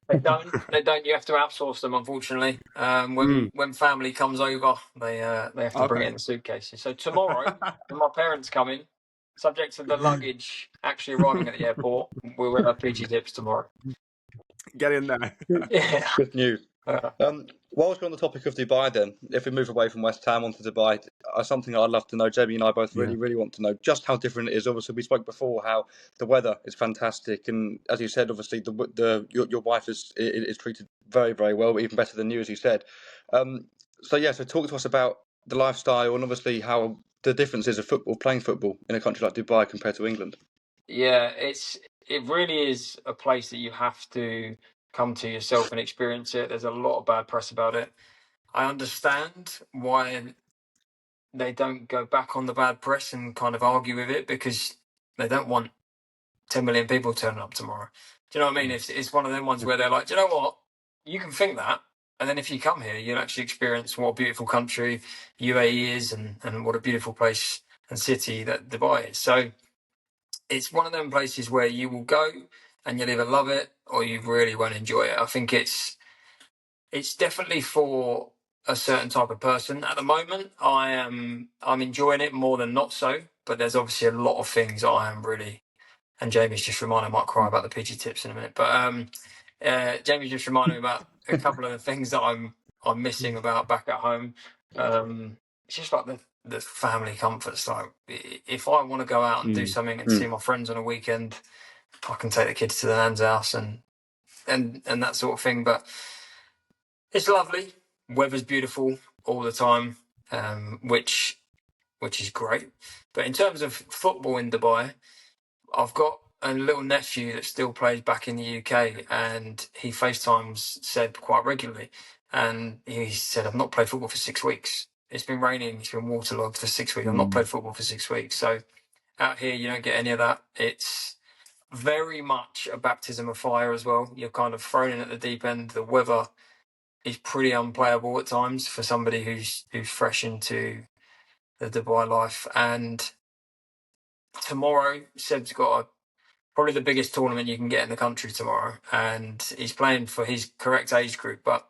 They don't. You have to outsource them, unfortunately. When family comes over, they have to bring it in the suitcases. So tomorrow, when my parents come in, subject to the luggage actually arriving at the airport, we will have PG tips tomorrow. Get in there. Yeah. Good news. Whilst we're on the topic of Dubai, then, if we move away from West Ham onto Dubai, something I'd love to know, Jamie and I both really want to know just how different it is. Obviously, we spoke before how the weather is fantastic, and as you said, obviously, your wife is treated very, very well, even better than you, as you said. So talk to us about the lifestyle and obviously how the differences of playing football in a country like Dubai compared to England. Yeah, it really is a place that you have to come to yourself and experience it. There's a lot of bad press about it. I understand why they don't go back on the bad press and kind of argue with it, because they don't want 10 million people turning up tomorrow. Do you know what I mean? It's one of them ones where they're like, do you know what? You can think that, and then if you come here, you'll actually experience what a beautiful country UAE is and what a beautiful place and city that Dubai is. So it's one of them places where you will go and you'll either love it or you really won't enjoy it. I think it's definitely for a certain type of person. At the moment, I'm enjoying it more than not so, but there's obviously a lot of things I am really, and Jamie's just reminded me, I might cry about the PG tips in a minute, but Jamie's just reminded me about a couple of the things that I'm missing about back at home. It's just like the family comforts. Like if I want to go out and do something and see my friends on a weekend, I can take the kids to the nan's house and that sort of thing. But it's lovely. Weather's beautiful all the time, which is great. But in terms of football in Dubai, I've got a little nephew that still plays back in the UK, and he FaceTimes Seb quite regularly. And he said, I've not played football for 6 weeks. It's been raining, it's been waterlogged for 6 weeks. I've not played football for 6 weeks. So Out here, you don't get any of that. It's very much a baptism of fire as well. You're kind of thrown in at the deep end. The weather is pretty unplayable at times for somebody who's fresh into the Dubai life. And tomorrow, Seb's got probably the biggest tournament you can get in the country tomorrow, and he's playing for his correct age group. But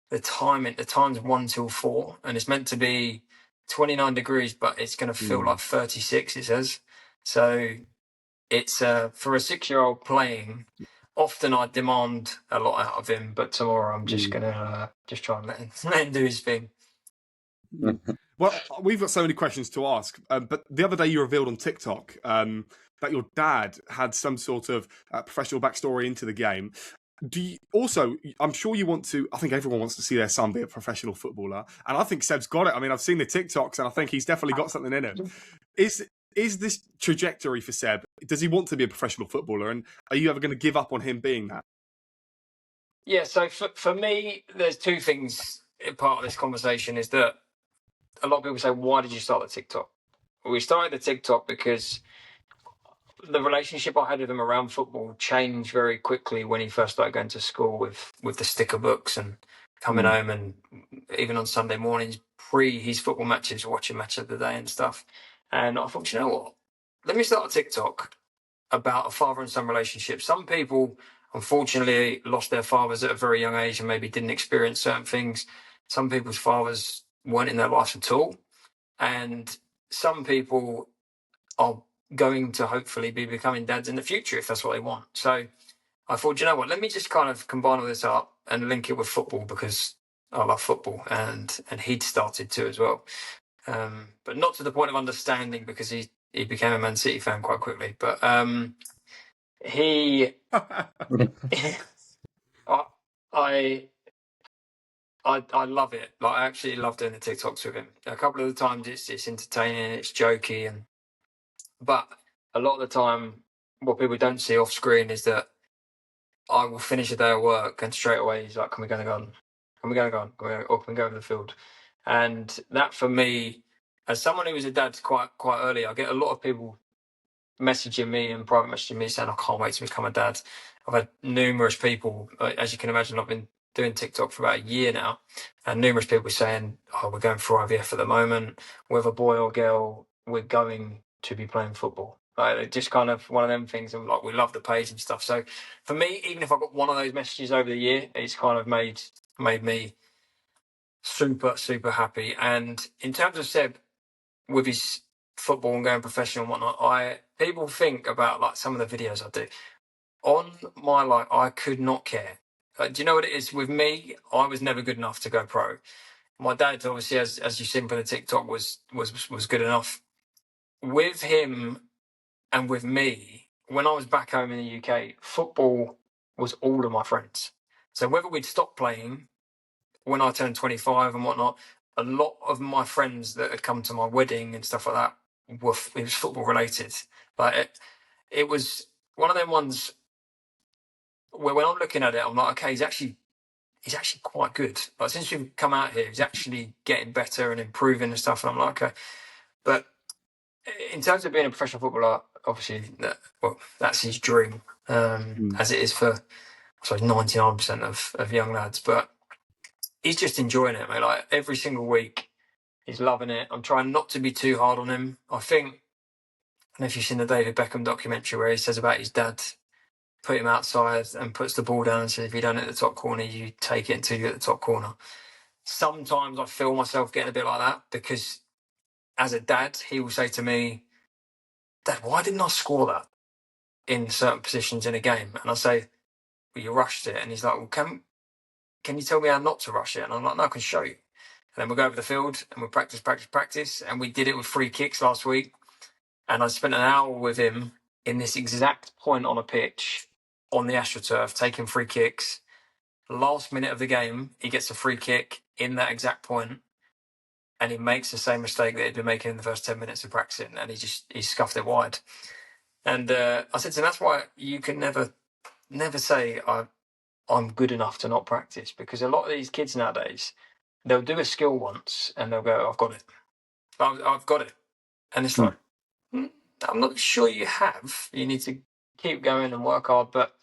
the time's 1 till 4, and it's meant to be 29 degrees, but it's going to feel like 36. It says so. It's for a 6-year-old playing. Often I demand a lot out of him, but tomorrow I'm just gonna just try and let him do his thing. Well, we've got so many questions to ask, but the other day you revealed on TikTok that your dad had some sort of professional backstory into the game. I'm sure you want to, I think everyone wants to see their son be a professional footballer, and I think Seb's got it. I mean, I've seen the TikToks, and I think he's definitely got something in him. Is this trajectory for Seb, does he want to be a professional footballer, and are you ever going to give up on him being that? Yeah, so for me, there's two things part of this conversation is that a lot of people say, why did you start the TikTok? We started the TikTok because the relationship I had with him around football changed very quickly when he first started going to school with the sticker books and coming home, and even on Sunday mornings, pre his football matches, watching Match of the Day and stuff. And I thought, you know what? Let me start a TikTok about a father and son relationship. Some people, unfortunately, lost their fathers at a very young age and maybe didn't experience certain things. Some people's fathers weren't in their lives at all. And some people are going to hopefully be becoming dads in the future if that's what they want. So I thought, you know what, let me just kind of combine all this up and link it with football because I love football, and he'd started to as well. But not to the point of understanding because he became a Man City fan quite quickly. But he, I love it. Like, I actually love doing the TikToks with him. A couple of the times it's entertaining, it's jokey, but a lot of the time what people don't see off screen is that I will finish a day of work and straight away he's like, "Can we go and go on? Can we go and go on? Can we go up and go over the field?" And that for me, as someone who was a dad quite early, I get a lot of people messaging me and private messaging me saying, "I can't wait to become a dad." I've had numerous people, as you can imagine, I've been doing TikTok for about a year now, and numerous people saying, "Oh, we're going for IVF at the moment. Whether boy or girl, we're going to be playing football." Like, just kind of one of them things, and like we love the page and stuff. So for me, even if I got one of those messages over the year, it's kind of made me super happy. And in terms of Seb, with his football and going professional and whatnot, people think about like some of the videos I do. On my life, I could not care. Do you know what it is with me? I was never good enough to go pro. My dad, obviously, as you've seen from the TikTok, was good enough. With him and with me, when I was back home in the UK, football was all of my friends. So whether we'd stop playing when I turned 25 and whatnot, a lot of my friends that had come to my wedding and stuff like that it was football related. But it was one of them ones where when I'm looking at it, I'm like, okay, he's actually quite good. Like, since we've come out here, he's actually getting better and improving and stuff. And I'm like, okay. But in terms of being a professional footballer, obviously, that's his dream, as it is for, I suppose, 99% of young lads. But he's just enjoying it, mate. Like, every single week, he's loving it. I'm trying not to be too hard on him. I think, I don't know if you've seen the David Beckham documentary where he says about his dad, put him outside and puts the ball down and says, if you don't hit the top corner, you take it until you hit the top corner. Sometimes I feel myself getting a bit like that because as a dad, he will say to me, "Dad, why didn't I score that in certain positions in a game?" And I say, "Well, you rushed it." And he's like, "Well, can you tell me how not to rush it?" And I'm like, "No, I can show you." And then we'll go over the field and we'll practice. And we did it with free kicks last week. And I spent an hour with him in this exact point on a pitch on the AstroTurf, taking free kicks. Last minute of the game, he gets a free kick in that exact point, and he makes the same mistake that he'd been making in the first 10 minutes of practicing, and he scuffed it wide. And I said to him, that's why you can never say I'm good enough to not practice, because a lot of these kids nowadays, they'll do a skill once and they'll go, I've got it. I've got it. And it's like, I'm not sure you have. You need to keep going and work hard. But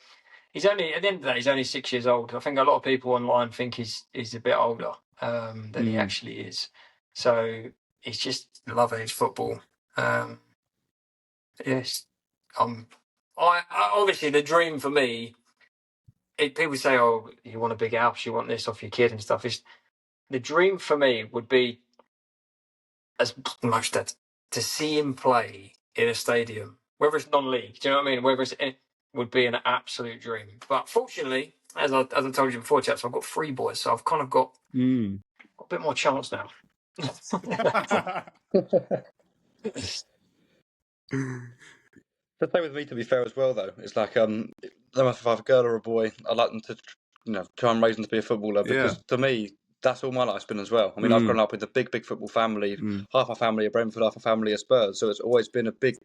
he's only, at the end of the day, he's only 6 years old. I think a lot of people online think he's a bit older than he actually is. So he's just loving his football. Yes, I obviously the dream for me. People say, "Oh, you want a big house, you want this off your kid and stuff." Is the dream for me would be, as most dads, to see him play in a stadium, whether it's non-league. Do you know what I mean? Whether it would be an absolute dream. But fortunately, as I told you before, chaps, I've got 3 boys, so I've kind of got a bit more chance now. The same with me, to be fair, as well. Though it's like, no matter if I have a girl or a boy, I like them to, try and raise them to be a footballer, because to me, that's all my life's been as well. I mean, I've grown up with a big football family. Half my family are Brentford, half my family are Spurs. So it's always been a big,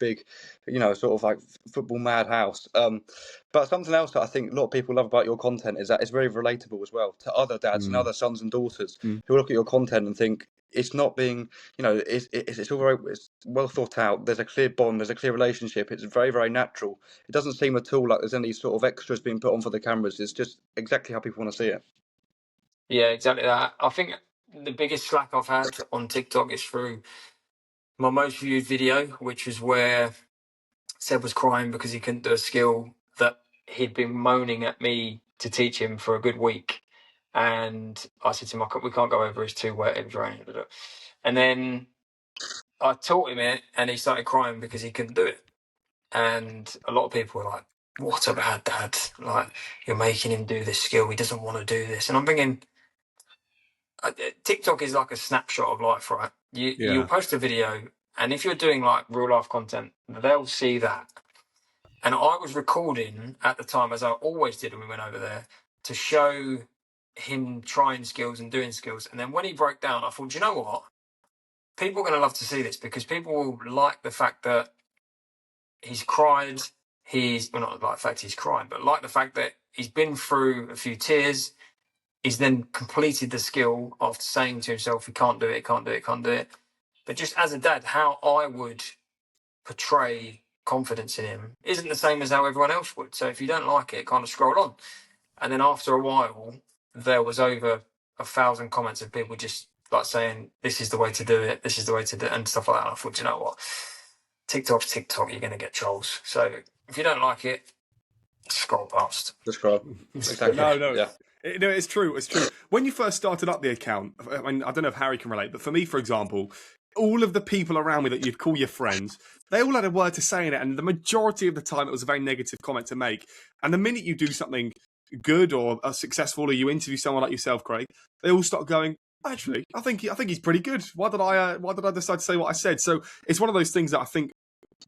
sort of like football madhouse. But something else that I think a lot of people love about your content is that it's very relatable as well to other dads and other sons and daughters who look at your content and think it's not being, it's all very, it's well thought out. There's a clear bond, there's a clear relationship. It's very, very natural. It doesn't seem at all like there's any sort of extras being put on for the cameras. It's just exactly how people want to see it. Yeah, exactly that. I think the biggest slack I've had on TikTok is through my most viewed video, which was where Seb was crying because he couldn't do a skill that he'd been moaning at me to teach him for a good week. And I said to him, we can't go over, it's too wet, it was raining. And then I taught him it, and he started crying because he couldn't do it. And a lot of people were like, what a bad dad. Like, you're making him do this skill, he doesn't want to do this. And I'm thinking, TikTok is like a snapshot of life, right? You'll post a video, and if you're doing like real life content, they'll see that. And I was recording at the time, as I always did when we went over there, to show him trying skills and doing skills. And then when he broke down, I thought, do you know what? People are going to love to see this, because people will like the fact that he's cried. Not like the fact he's cried, but like the fact that he's been through a few tears. He's then completed the skill after saying to himself, he can't do it, can't do it, can't do it. But just as a dad, how I would portray confidence in him isn't the same as how everyone else would. So if you don't like it, kind of scroll on. And then after a while, there was over 1,000 comments of people just like saying, this is the way to do it, this is the way to do it, and stuff like that. And I thought, you know what? TikTok's TikTok, you're going to get trolls. So if you don't like it, scroll past. Just scroll. Exactly. No. Yeah. No, it's true. It's true. When you first started up the account, I mean, I don't know if Harry can relate, but for me, for example, all of the people around me that you'd call your friends, they all had a word to say in it, and the majority of the time it was a very negative comment to make. And the minute you do something good or successful, or you interview someone like yourself, Craig, they all start going, actually, I think he's pretty good. Why did I decide to say what I said? So it's one of those things that I think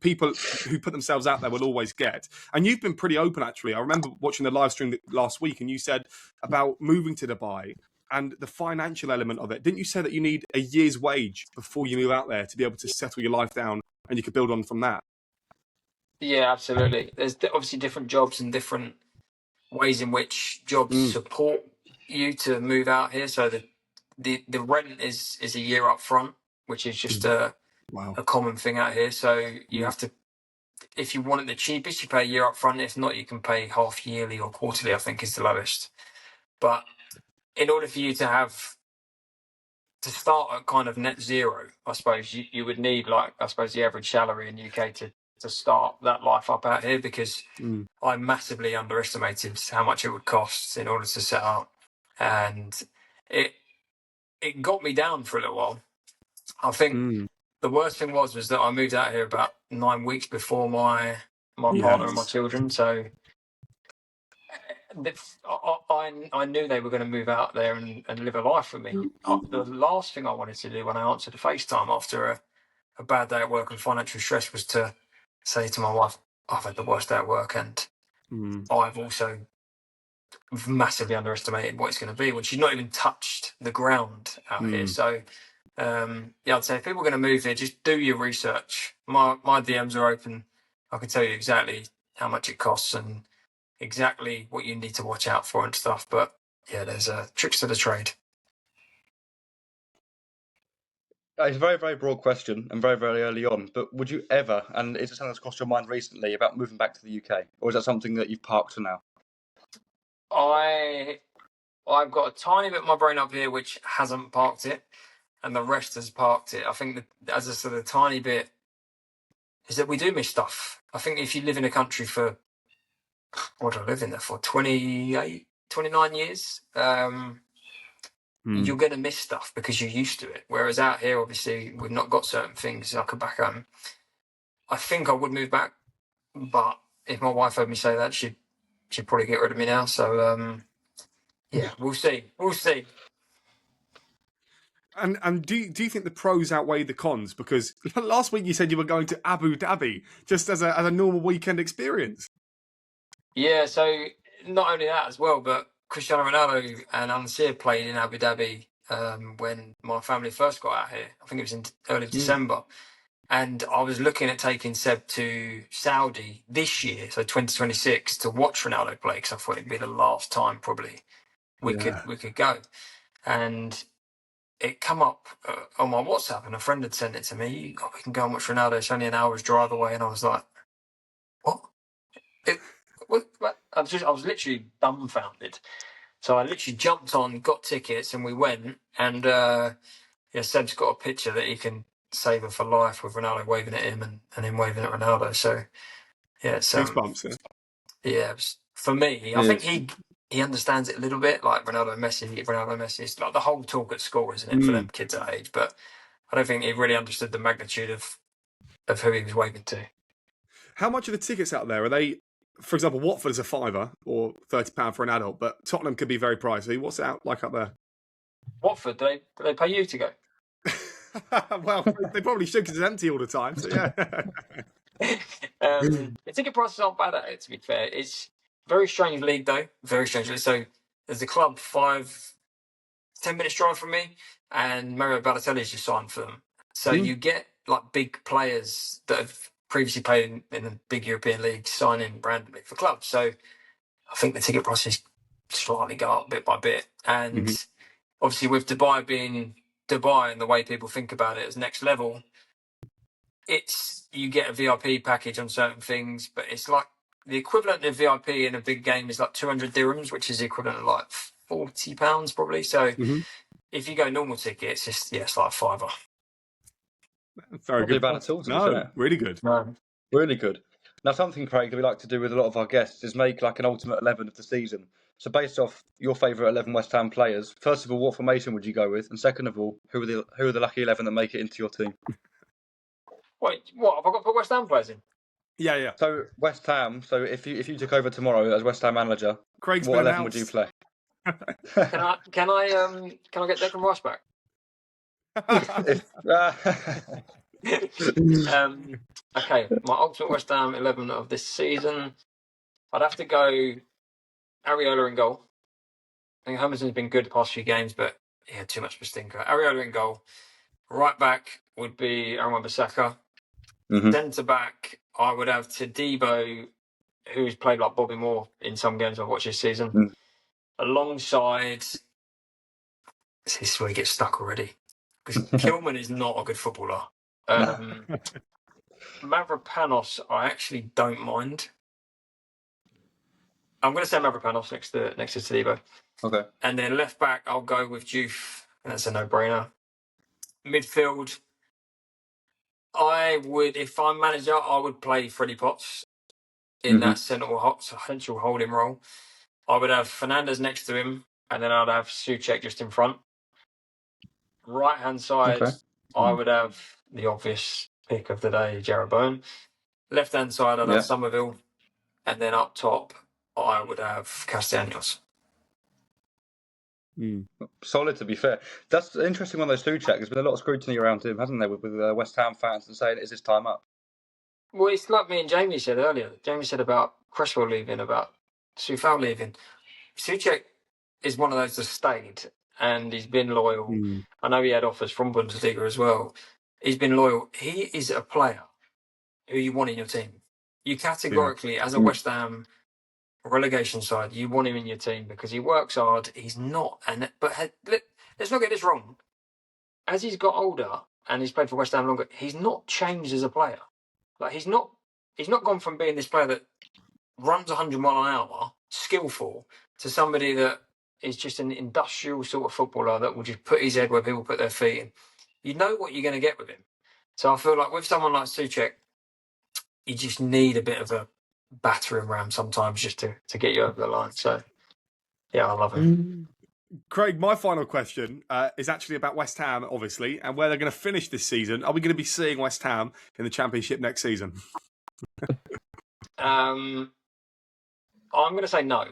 people who put themselves out there will always get. And you've been pretty open, actually. I remember watching the live stream last week, and you said about moving to Dubai and the financial element of it. Didn't you say that you need a year's wage before you move out there to be able to settle your life down, and you could build on from that? Yeah, absolutely. There's obviously different jobs and different ways in which jobs support you to move out here. So the rent is a year up front, which is just a common thing out here. So you have to, if you want it the cheapest, you pay a year up front. If not, you can pay half yearly or quarterly, I think is the lowest. But in order for you to start at kind of net zero, I suppose you would need, like, I suppose the average salary in the UK to start that life up out here, because I massively underestimated how much it would cost in order to set up. And it got me down for a little while. I think the worst thing was that I moved out here about 9 weeks before my partner and my children. So I knew they were going to move out there and live a life with me. The last thing I wanted to do when I answered the FaceTime after a bad day at work and financial stress was to say to my wife, I've had the worst day at work, and I've also massively underestimated what it's going to be, when she's not even touched the ground out here. So I'd say if people are going to move here, just do your research. My DMs are open. I can tell you exactly how much it costs and exactly what you need to watch out for and stuff. But yeah, there's tricks to the trade. It's a very, very broad question and very, very early on. But would you ever, and is it something that's crossed your mind recently about moving back to the UK, or is that something that you've parked for now? I've got a tiny bit of my brain up here which hasn't parked it, and the rest has parked it. I think that, as I said, a tiny bit is that we do miss stuff. I think if you live in a country for, what did I live in there for, 28, 29 years, you're going to miss stuff because you're used to it. Whereas out here, obviously, we've not got certain things like a back home. I think I would move back, but if my wife heard me say that, she'd probably get rid of me now. So, yeah, we'll see. We'll see. And do you think the pros outweigh the cons? Because last week you said you were going to Abu Dhabi just as a normal weekend experience. Yeah, so not only that as well, but Cristiano Ronaldo and Al Nassr played in Abu Dhabi when my family first got out here. I think it was in early December. And I was looking at taking Seb to Saudi this year, so 2026, to watch Ronaldo play, because I thought it'd be the last time probably we could go. And it come up on my WhatsApp, and a friend had sent it to me. We can go and watch Ronaldo. It's only an hour's drive away, and I was like, "What?" I was literally dumbfounded. So I literally jumped on, got tickets, and we went. And Seb's got a picture that he can savour for life with Ronaldo waving at him and him waving at Ronaldo. So yeah, it's Goosebumps. yeah, for me, I think he understands it a little bit, like Ronaldo Messi. It's like the whole talk at school, isn't it, for them kids at age? But I don't think he really understood the magnitude of who he was waving to. How much are the tickets out there? Are they, for example, Watford is a £5 or £30 for an adult, but Tottenham could be very pricey. What's it out like up there? Watford, do they pay you to go? Well, they probably should because it's empty all the time. So yeah. The ticket prices aren't bad at it, to be fair. It's a very strange league, though. Very strange league. So there's a club 10 minutes drive from me, and Mario Balotelli's just signed for them. So you get like big players that have previously played in the big European league signing randomly for clubs. So I think the ticket prices slightly go up bit by bit. And obviously with Dubai being Dubai and the way people think about it as next level, you get a VIP package on certain things, but it's like the equivalent of VIP in a big game is like 200 dirhams, which is the equivalent of like £40 probably. So if you go normal tickets, it's like £5. Very Not good. bad at all. No, really good. No. Really good. Now, something, Craig, that we like to do with a lot of our guests is make like an ultimate 11 of the season. So based off your favourite 11 West Ham players, first of all, what formation would you go with? And second of all, who are the lucky 11 that make it into your team? Wait, what? Have I got to put West Ham players in? Yeah. So West Ham, so if you took over tomorrow as West Ham manager, Craig's what been 11 would you play? Can I get Declan Rice back? Okay, my ultimate West Ham 11 of this season. I'd have to go Areola in goal. I think Hummerson's been good the past few games, but he had too much of a stinker. Areola in goal. Right back would be Aaron Wan-Bissaka. Centre back, I would have Todibo, who's played like Bobby Moore in some games I've watched this season. Alongside, this is where he gets stuck already, because Kilman is not a good footballer. Mavropanos, I actually don't mind. I'm going to say Mavropanos next to Todibo. Okay. And then left back, I'll go with Juve. That's a no-brainer. Midfield, I would, if I'm manager, I would play Freddie Potts in that central holding role. I would have Fernandes next to him, and then I'd have Souček just in front. Right-hand side, I would have the obvious pick of the day, Jarrod Bowen. Left-hand side, I'd have Somerville. And then up top, I would have Castellanos. Solid, to be fair. That's an interesting one, those Souček. There's been a lot of scrutiny around him, hasn't there, with West Ham fans and saying, is his time up? Well, it's like me and Jamie said earlier. Jamie said about Cresswell leaving, about Soufal leaving. Souček is one of those that stayed, and he's been loyal. I know he had offers from Bundesliga as well. He's been loyal. He is a player who you want in your team. You categorically, as a West Ham relegation side, you want him in your team because he works hard. He's not, but let's not get this wrong. As he's got older, and he's played for West Ham longer. He's not changed as a player. Like he's not gone from being this player that runs 100 mile an hour, skillful, to somebody that is just an industrial sort of footballer that will just put his head where people put their feet in. You know what you're going to get with him. So I feel like with someone like Souček, you just need a bit of a battering ram sometimes just to get you over the line. So, yeah, I love him. Craig, my final question is actually about West Ham, obviously, and where they're going to finish this season. Are we going to be seeing West Ham in the Championship next season? I'm going to say no.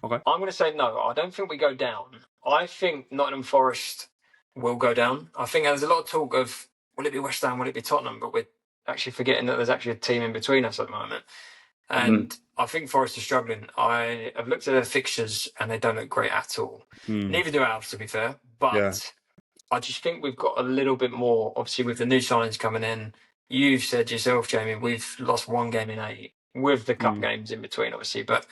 Okay. I'm going to say no. I don't think we go down. I think Nottingham Forest will go down. I think there's a lot of talk of, will it be West Ham, will it be Tottenham? But we're actually forgetting that there's actually a team in between us at the moment. And I think Forest are struggling. I have looked at their fixtures and they don't look great at all. Neither do ours, to be fair. But I just think we've got a little bit more, obviously, with the new signings coming in. You've said yourself, Jamie, we've lost 1 game in 8 with the cup games in between, obviously. But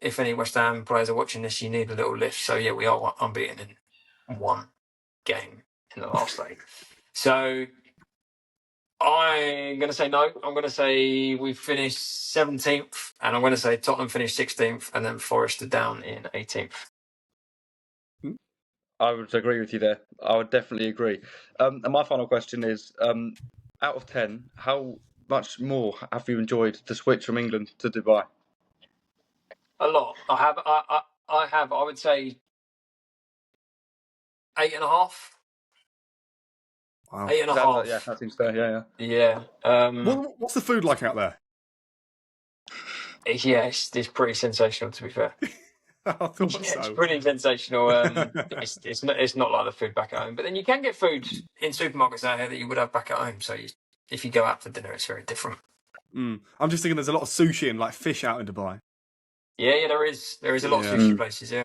if any West Ham players are watching this, you need a little lift. So, yeah, we are unbeaten in 1 game in the last 8. So I'm going to say no. I'm going to say we finished 17th, and I'm going to say Tottenham finished 16th, and then Forest are down in 18th. I would agree with you there. I would definitely agree. And my final question is, out of 10, how much more have you enjoyed the switch from England to Dubai? A lot. I have. I would say 8.5. Wow. 8.5. Yeah, that seems fair. Yeah. What's the food like out there? Yeah, it's pretty sensational, to be fair. I thought so. It's pretty sensational. It's not like the food back at home, but then you can get food in supermarkets out here that you would have back at home. So if you go out for dinner, it's very different. I'm just thinking there's a lot of sushi and like fish out in Dubai. Yeah, there is a lot of sushi places. Yeah.